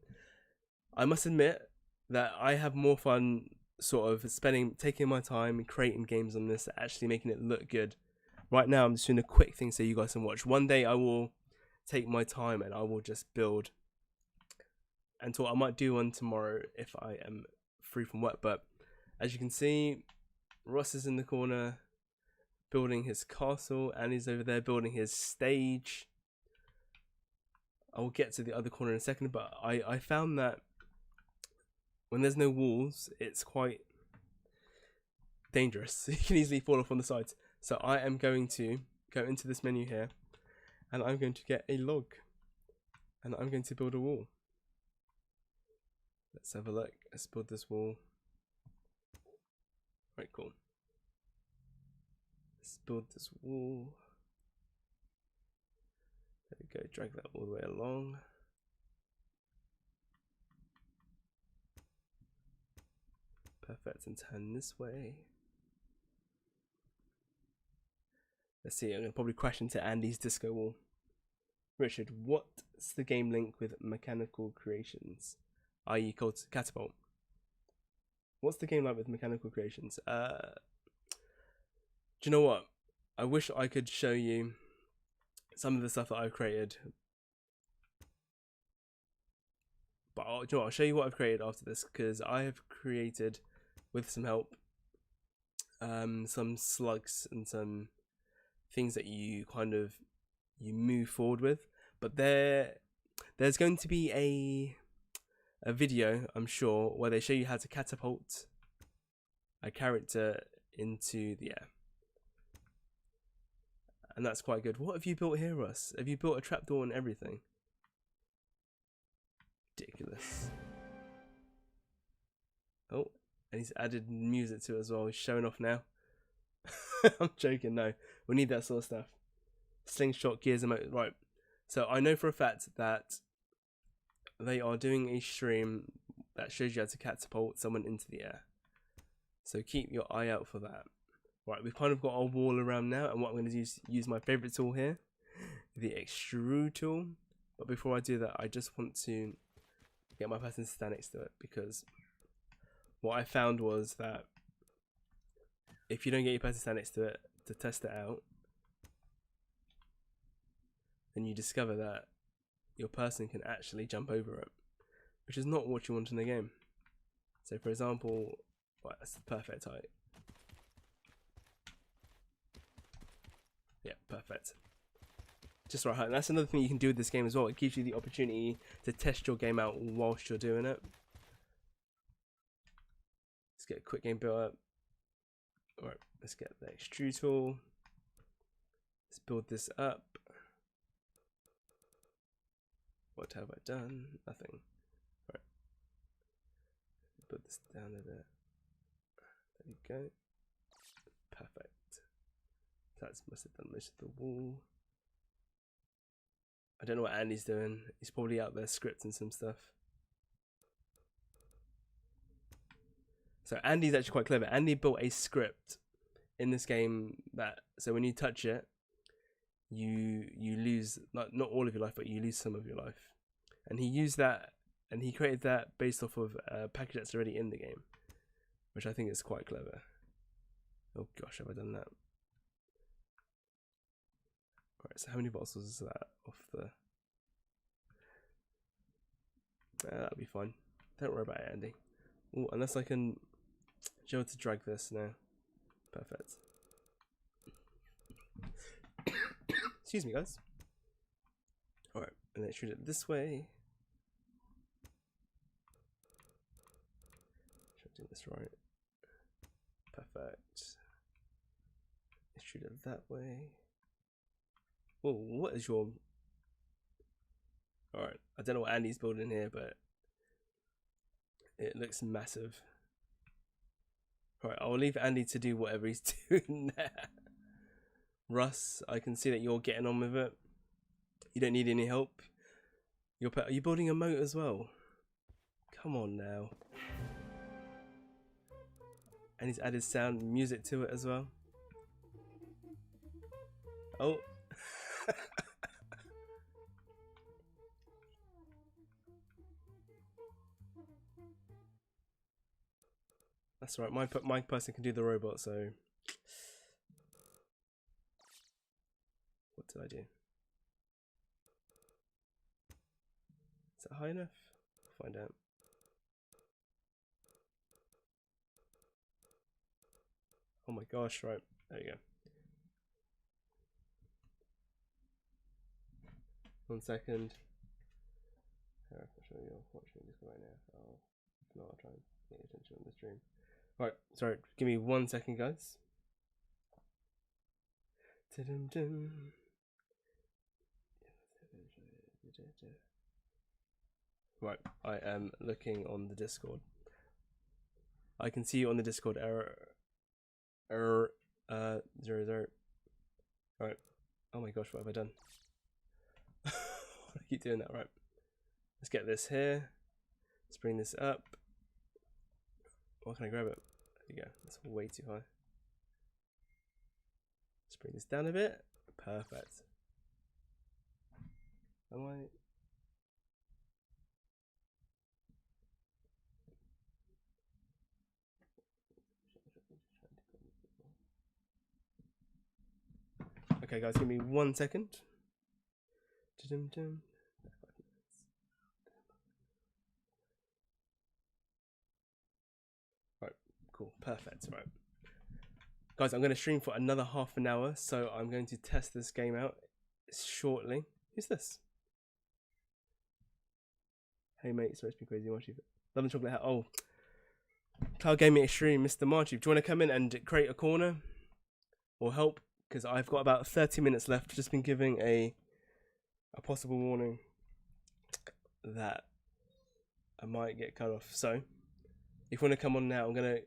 I must admit that I have more fun sort of taking my time and creating games on this, actually making it look good. Right now I'm just doing a quick thing so you guys can watch. One day I will take my time and I will just build, and so I might do one tomorrow if I am free from work. But as you can see, Ross is in the corner building his castle, and he's over there building his stage. I will get to the other corner in a second, but I found that when there's no walls, it's quite dangerous. You can easily fall off on the sides. So I am going to go into this menu here, and I'm going to get a log, and I'm going to build a wall. Let's have a look. Let's build this wall. Right, cool. Let's build this wall. There we go. Drag that all the way along. Perfect, and turn this way. Let's see, I'm going to probably crash into Andy's disco wall. Richard, what's the game link with mechanical creations? i.e. called Catapult. What's the game like with mechanical creations? Do you know what? I wish I could show you some of the stuff that I've created. But do you know what? I'll show you what I've created after this, because I have created, with some help, some slugs and some things that you kind of move forward with. But there's going to be a video, I'm sure, where they show you how to catapult a character into the air, and that's quite good. What have you built here, Russ? Have you built a trapdoor and everything? Ridiculous. Oh, and he's added music to it as well. He's showing off now. I'm joking. No, we need that sort of stuff. Slingshot, gears, and motor. Right. So I know for a fact that they are doing a stream that shows you how to catapult someone into the air. So keep your eye out for that. Right, we've kind of got our wall around now, and what I'm going to use my favorite tool here, the extrude tool. But before I do that, I just want to get my person to stand next to it, because what I found was that if you don't get your person to stand next to it to test it out, then you discover that your person can actually jump over it, which is not what you want in the game. So for example, right, that's the perfect height. Yeah, perfect. Just right height. And that's another thing you can do with this game as well. It gives you the opportunity to test your game out whilst you're doing it. Let's get a quick game built up. Alright, let's get the extrude tool. Let's build this up. What have I done? Nothing. Right. Put this down a bit. There we go. Perfect. That must have done most of the wall. I don't know what Andy's doing. He's probably out there scripting some stuff. So Andy's actually quite clever. Andy built a script in this game that, so when you touch it, you lose not all of your life, but you lose some of your life. And he used that, and he created that based off of a package that's already in the game, which I think is quite clever. Oh gosh, have I done that? Alright, so how many bottles is that off the... that'll be fine. Don't worry about it, Andy. Ooh, unless I can be able to drag this now. Perfect. Excuse me, guys. Alright, and then shoot it this way. Should I do this right? Perfect. Shoot it that way. Whoa, what is your... Alright, I don't know what Andy's building here, but it looks massive. Alright, I'll leave Andy to do whatever he's doing there. Russ, I can see that you're getting on with it. You don't need any help. Are you building a moat as well? Come on now. And he's added sound and music to it as well. Oh. That's right. My person can do the robot. So, what did I do? Is that high enough? We'll find out. Oh my gosh! Right, there you go. 1 second. I'll show you watching this right now. If not, I'll try and get your attention on the stream. Right, sorry, give me 1 second, guys. Right, I am looking on the Discord. I can see you on the Discord. Error 00. Right. Oh my gosh, what have I done? I keep doing that. Right. Let's get this here. Let's bring this up. Why can I grab it? There you go. That's way too high. Let's bring this down a bit. Perfect. Am I? Okay, guys, give me 1 second. Right, cool, perfect. Right, guys, I'm going to stream for another half an hour, so I'm going to test this game out shortly. Who's this? Hey mate, sorry to be crazy, Marchie. Love and chocolate hat. Oh, Cloud Gaming Extreme, Mr. Marchie. Do you want to come in and create a corner or help? Because I've got about 30 minutes left. Just been giving a possible warning that I might get cut off. So if you want to come on now, I'm going to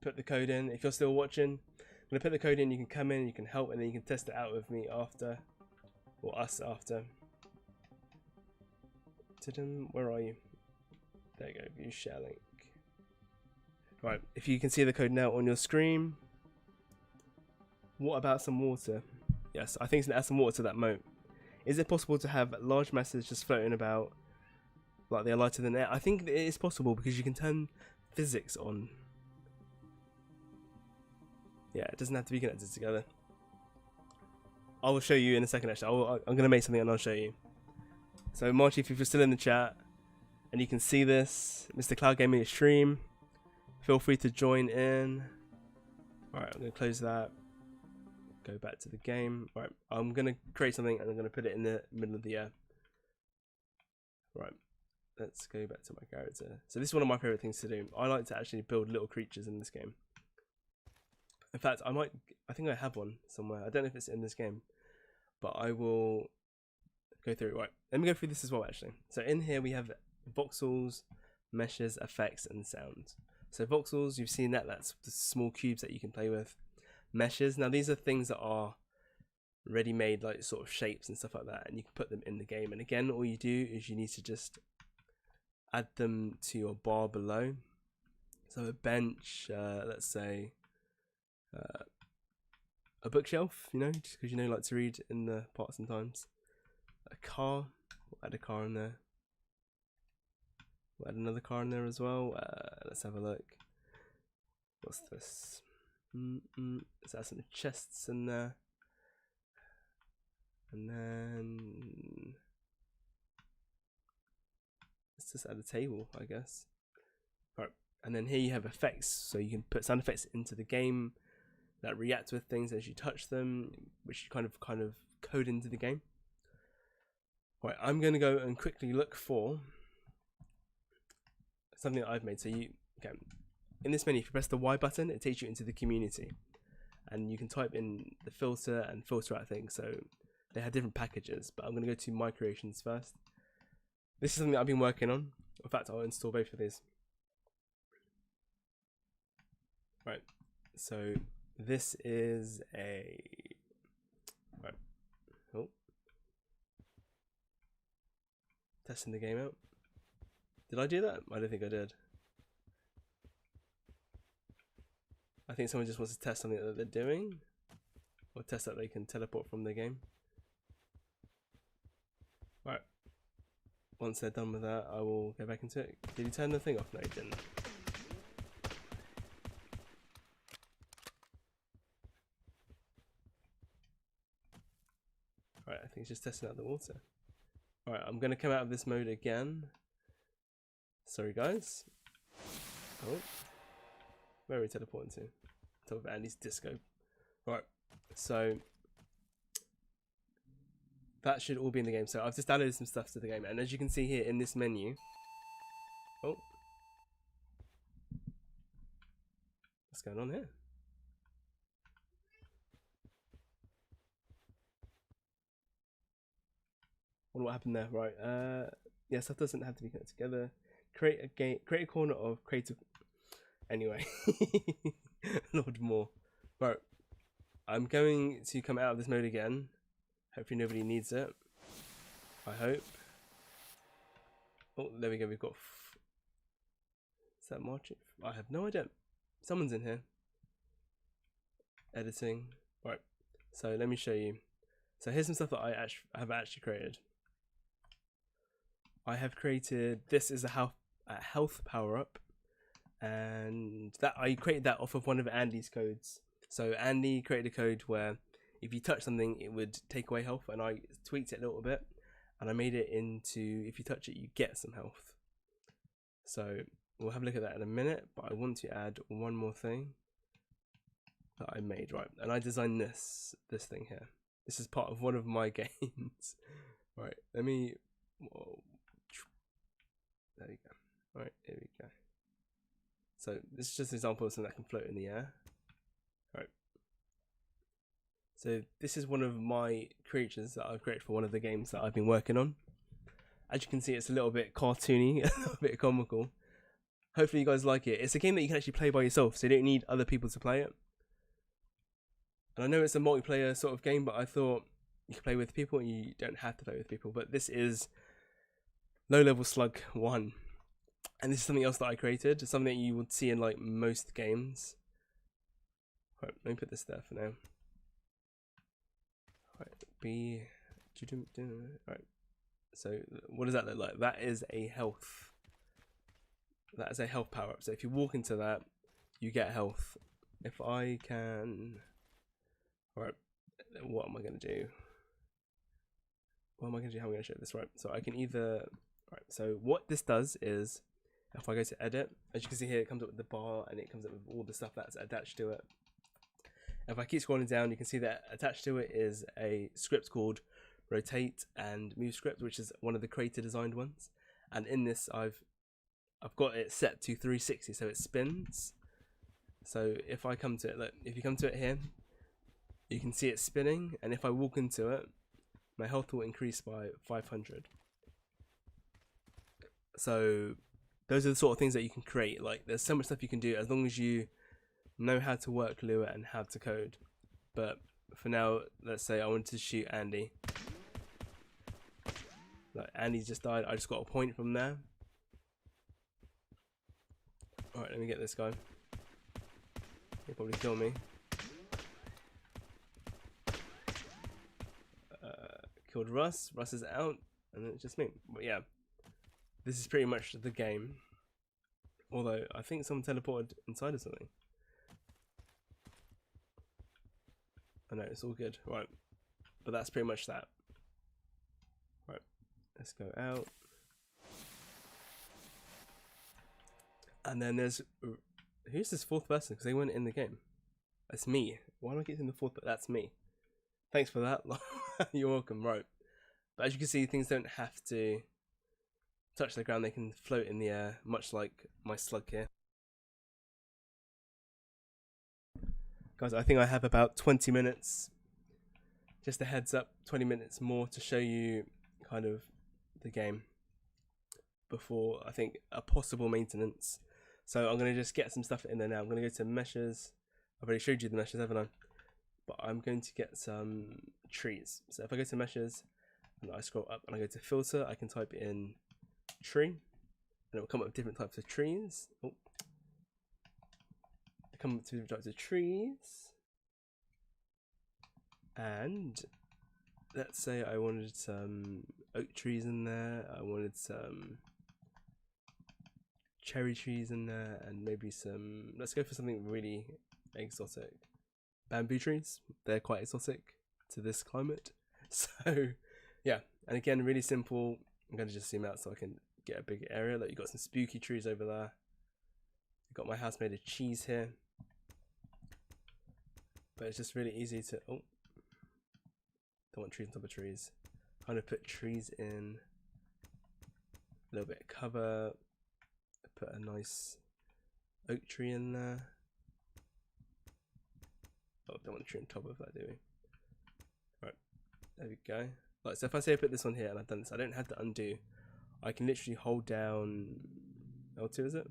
put the code in. If you're still watching, I'm going to put the code in. You can come in, you can help, and then you can test it out with me after, or us after. Where are you? There you go, view share link. Right, if you can see the code now on your screen. What about some water? Yes, I think it's going to add some water to that moat. Is it possible to have large masses just floating about like they're lighter than air? I think it is possible because you can turn physics on. Yeah, it doesn't have to be connected together. I will show you in a second actually. I'm going to make something and I'll show you. So Marty, if you're still in the chat and you can see this, Mr. Cloud Gaming Stream, feel free to join in. Alright, I'm going to close that. Go back to the game. Right, I'm going to create something and I'm going to put it in the middle of the air. Right, let's go back to my character. So this is one of my favorite things to do. I like to actually build little creatures in this game. In fact, I think I have one somewhere. I don't know if it's in this game, but I will go through it. Right, let me go through this as well, actually. So in here we have voxels, meshes, effects, and sounds. So voxels, you've seen that. That's the small cubes that you can play with. Meshes, now these are things that are ready-made, like sort of shapes and stuff like that, and you can put them in the game. And again, all you do is you need to just add them to your bar below. So a bench, let's say a bookshelf, you know, just because you like to read in the park sometimes. A car, we'll add a car in there. We'll add another car in there as well. Let's have a look. What's this? Let's add some chests in there. And then let's just add a table, I guess. Right, and then here you have effects, so you can put sound effects into the game that react with things as you touch them, which you kind of code into the game. Right, I'm going to go and quickly look for something that I've made. So you can, in this menu, if you press the Y button, it takes you into the community, and you can type in the filter and filter out things. So they have different packages, but I'm going to go to my creations first. This is something that I've been working on. In fact, I'll install both of these. Right, so this is a right. Oh, testing the game out. Did I do that? I don't think I did. I think someone just wants to test something that they're doing, or test that they can teleport from the game. Right. Once they're done with that, I will go back into it. Did you turn the thing off? No, you didn't. Right, I think it's just testing out the water. Alright, I'm going to come out of this mode again. Sorry, guys. Oh. Where are we teleporting to? Top of Andy's disco. Right, so that should all be in the game. So I've just added some stuff to the game, and as you can see here in this menu, oh, what's going on here? Wonder what happened there. Right, yeah, stuff doesn't have to be connected together. Create a game, create a corner of creative. Anyway, Lord more. Right, I'm going to come out of this mode again. Hopefully nobody needs it. I hope. Oh, there we go. We've got. Is that marching? I have no idea. Someone's in here. Editing. Right. So let me show you. So here's some stuff that I have actually created. I have created. This is a health power up, and that I created that off of one of Andy's codes. So Andy created a code where if you touch something, it would take away health, and I tweaked it a little bit, and I made it into if you touch it, you get some health. So we'll have a look at that in a minute, but I want to add one more thing that I made, right? And I designed this thing here. This is part of one of my games. Right, let me. Whoa. There we go. Right, here we go. So this is just an example of something that can float in the air. Right. So this is one of my creatures that I've created for one of the games that I've been working on. As you can see, it's a little bit cartoony, a little bit comical. Hopefully you guys like it. It's a game that you can actually play by yourself, so you don't need other people to play it. And I know it's a multiplayer sort of game, but I thought you could play with people and you don't have to play with people. But this is Low Level Slug 1. And this is something else that I created, something that you would see in like most games. Right, let me put this there for now. Right, right. So what does that look like? That is a health. That is a health power up. So if you walk into that, you get health. If I can, right, what am I going to do? What am I going to do? How am I going to show this? Right, so I can either, right. So what this does is, if I go to edit, as you can see here, it comes up with the bar and it comes up with all the stuff that's attached to it. If I keep scrolling down, you can see that attached to it is a script called Rotate and Move script, which is one of the CRAYTA designed ones. And in this, I've got it set to 360, so it spins. So if I come to it, look, if you come to it here, you can see it spinning, and if I walk into it, my health will increase by 500. So those are the sort of things that you can create. Like, there's so much stuff you can do as long as you know how to work Lua and how to code. But for now, let's say I wanted to shoot Andy. Like, Andy's just died. I just got a point from there. Alright, let me get this guy. He'll probably kill me. Killed Russ. Russ is out, and then it's just me. But yeah, this is pretty much the game. Although I think someone teleported inside of something. I know, it's all good. Right, but that's pretty much that. Right, let's go out. And then there's, who's this fourth person? Because they weren't in the game. That's me. Why am I getting the fourth? But that's me. Thanks for that. You're welcome. Right, but as you can see, things don't have to touch the ground. They can float in the air, much like my slug here. Guys, I think I have about 20 minutes. Just a heads up, 20 minutes more to show you kind of the game before, I think, a possible maintenance. So I'm going to just get some stuff in there now. I'm going to go to meshes. I've already showed you the meshes, haven't I? But I'm going to get some trees. So if I go to meshes and I scroll up and I go to filter, I can type in tree, and it will come up with different types of trees. Oh. Come up with different types of trees. And let's say I wanted some oak trees in there. I wanted some cherry trees in there, and maybe some, let's go for something really exotic. Bamboo trees, they're quite exotic to this climate. So yeah, and again, really simple. I'm going to just zoom out so I can get a big area. Like, you've got some spooky trees over there. I've got my house made of cheese here. But it's just really easy to, oh, don't want trees on top of trees. Kind of put trees in, a little bit of cover, put a nice oak tree in there. Oh, don't want a tree on top of that, do we? Right, there we go. Like, so if I say I put this on here and I've done this, I don't have to undo. I can literally hold down L2, is it?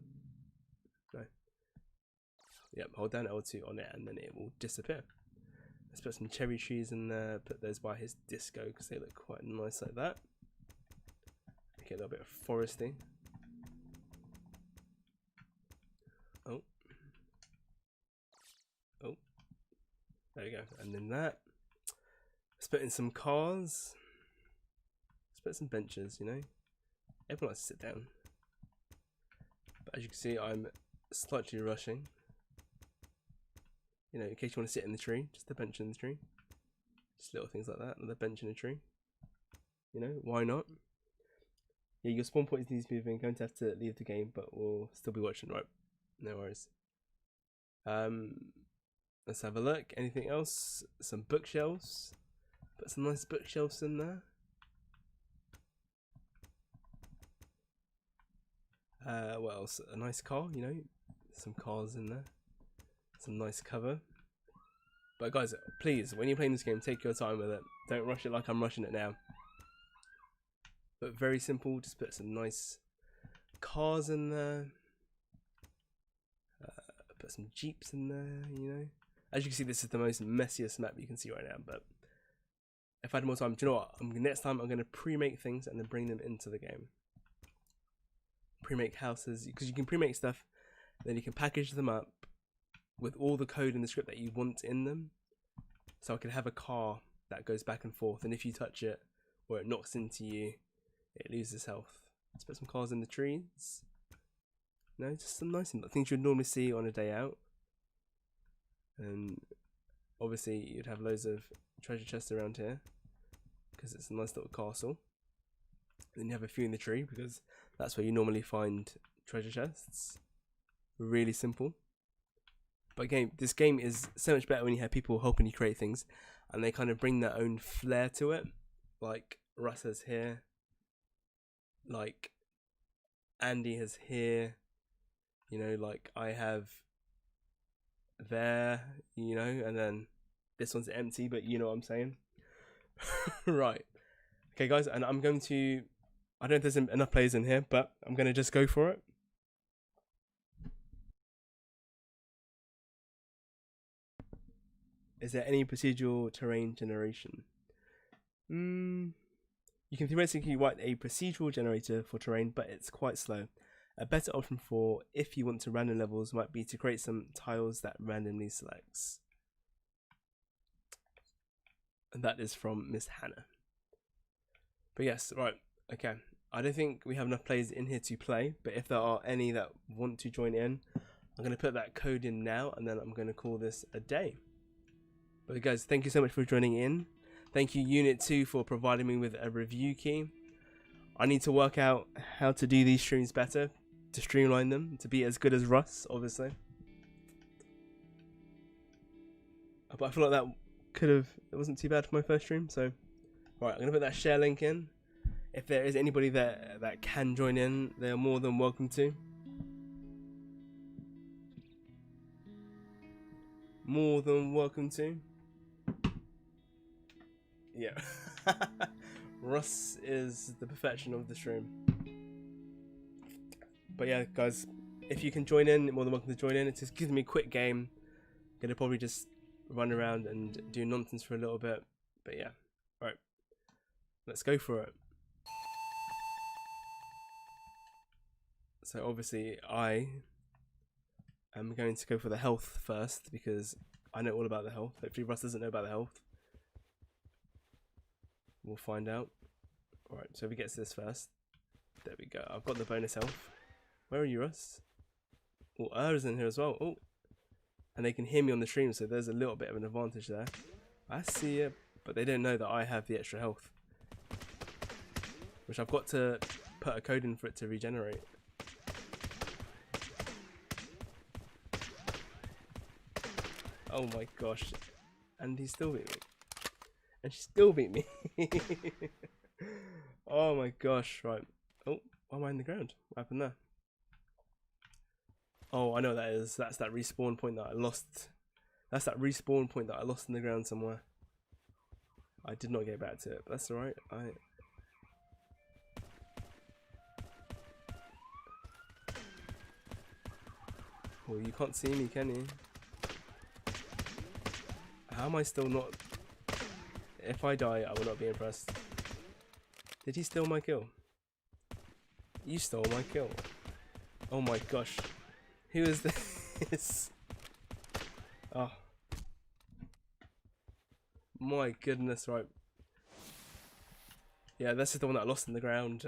No. Yep, hold down L2 on it and then it will disappear. Let's put some cherry trees in there, put those by his disco because they look quite nice like that. Okay, a little bit of foresty. Oh. Oh. There we go. And then that. Let's put in some cars. Let's put some benches, you know. Everyone likes to sit down. But as you can see, I'm slightly rushing. You know, in case you want to sit in the tree, just a bench in the tree. Just little things like that, another bench in a tree. You know, why not? Yeah, your spawn point needs moving. Going to have to leave the game, but we'll still be watching, right? No worries. Let's have a look. Anything else? Some bookshelves. Put some nice bookshelves in there. What else? A nice car, you know, some cars in there. Some nice cover. But guys, please, when you're playing this game, take your time with it. Don't rush it like I'm rushing it now. But very simple, just put some nice cars in there. Put some jeeps in there, you know. As you can see, this is the most messiest map you can see right now, but if I had more time, do you know what? Next time I'm going to pre-make things and then bring them into the game. Pre-make houses, because you can pre-make stuff, then you can package them up with all the code and the script that you want in them. So I can have a car that goes back and forth, and if you touch it or it knocks into you, it loses health. Let's put some cars in the trees. No, just some nice things you'd normally see on a day out. And obviously you'd have loads of treasure chests around here because it's a nice little castle. Then you have a few in the tree because that's where you normally find treasure chests. Really simple. But again, this game is so much better when you have people helping you create things and they kind of bring their own flair to it. Like Russ has here, like Andy has here, you know, like I have there, you know, and then this one's empty, but you know what I'm saying. Right. Okay, guys, and I'm going to, I don't know if there's enough players in here, but I'm going to just go for it. Is there any procedural terrain generation? You can theoretically write a procedural generator for terrain, but it's quite slow. A better option for if you want to random levels might be to create some tiles that randomly selects. And that is from Miss Hannah. But yes, right, okay. I don't think we have enough players in here to play, but if there are any that want to join in, I'm going to put that code in now, and then I'm going to call this a day. But guys, thank you so much for joining in. Thank you, Unit 2, for providing me with a review key. I need to work out how to do these streams better, to streamline them, to be as good as Russ, obviously. But I feel like that it wasn't too bad for my first stream, so... Right, I'm going to put that share link in. If there is anybody that can join in, they are more than welcome to. More than welcome to. Yeah. Russ is the perfection of the stream. But yeah, guys, if you can join in, more than welcome to join in. It just gives me a quick game. I'm going to probably just run around and do nonsense for a little bit. But yeah, alright. Let's go for it. So obviously I am going to go for the health first because I know all about the health. Hopefully Russ doesn't know about the health. We'll find out. Alright, so if he gets this first. There we go. I've got the bonus health. Where are you, Russ? Oh, is in here as well. Oh, and they can hear me on the stream, so there's a little bit of an advantage there. I see it, but they don't know that I have the extra health. Which I've got to put a code in for it to regenerate. Oh my gosh. And he still beat me. And she still beat me. Oh my gosh, right. Oh, why am I in the ground? What happened there? Oh, I know what that is. That's that respawn point that I lost. That's that respawn point that I lost in the ground somewhere. I did not get back to it, but that's alright. Well, you can't see me, can you? How am I still not... If I die, I will not be impressed. Did he steal my kill? You stole my kill. Oh my gosh. Who is this? Oh. My goodness, right. Yeah, this is the one that I lost in the ground.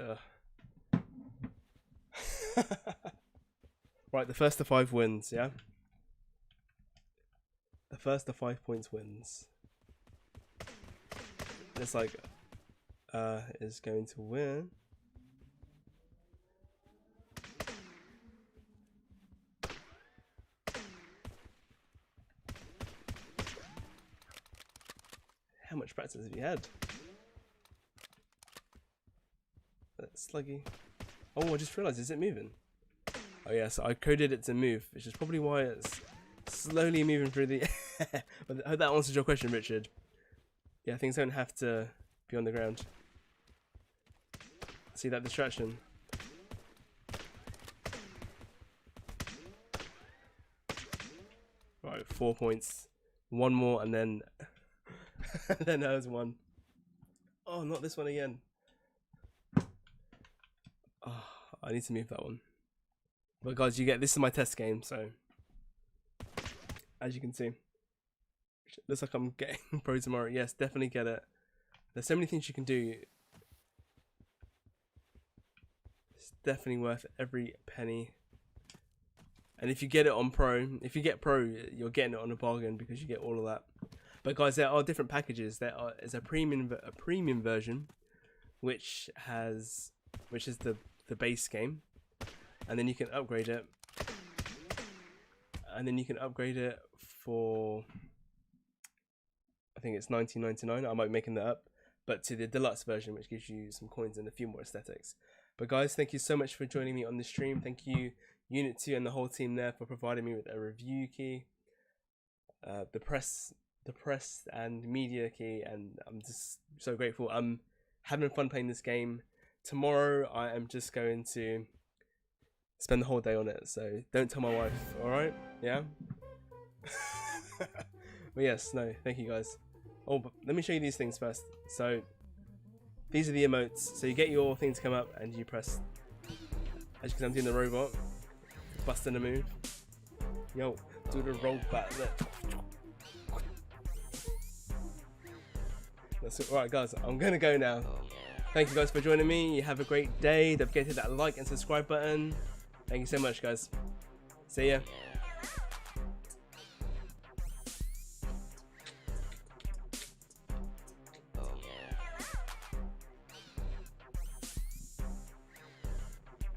Right, the first to 5 wins, yeah? The first to 5 points wins. It's like, is going to win. How much practice have you had? That's sluggy. Oh, I just realised, is it moving? Oh yeah, so I coded it to move, which is probably why it's slowly moving through the air. But I hope that answers your question, Richard. Yeah, things don't have to be on the ground. See that distraction? Right, 4 points. One more and then... and then there's one. Oh, not this one again. Oh, I need to move that one. But guys, this is my test game, so as you can see, looks like I'm getting pro tomorrow. Yes, definitely get it. There's so many things you can do. It's definitely worth every penny. And if you get it on pro, if you get pro, you're getting it on a bargain because you get all of that. But guys, there are different packages. There is a premium version, which is the base game. And then you can upgrade it. And then you can upgrade it for, I think it's $19.99. I might be making that up. But to the deluxe version, which gives you some coins and a few more aesthetics. But guys, thank you so much for joining me on the stream. Thank you, Unit 2 and the whole team there for providing me with a review key. the press and media key, and I'm just so grateful. I'm having fun playing this game. Tomorrow I am just going to spend the whole day on it, so don't tell my wife, alright? Yeah? But yes, no, thank you guys. Oh, but let me show you these things first. So these are the emotes. So you get your thing to come up and you press, as you can see, I'm doing the robot, busting a move. Yo, do the roll back there. That's it. Alright guys, I'm gonna go now. Thank you guys for joining me. You have a great day. Don't forget to hit that like and subscribe button. Thank you so much guys. See ya.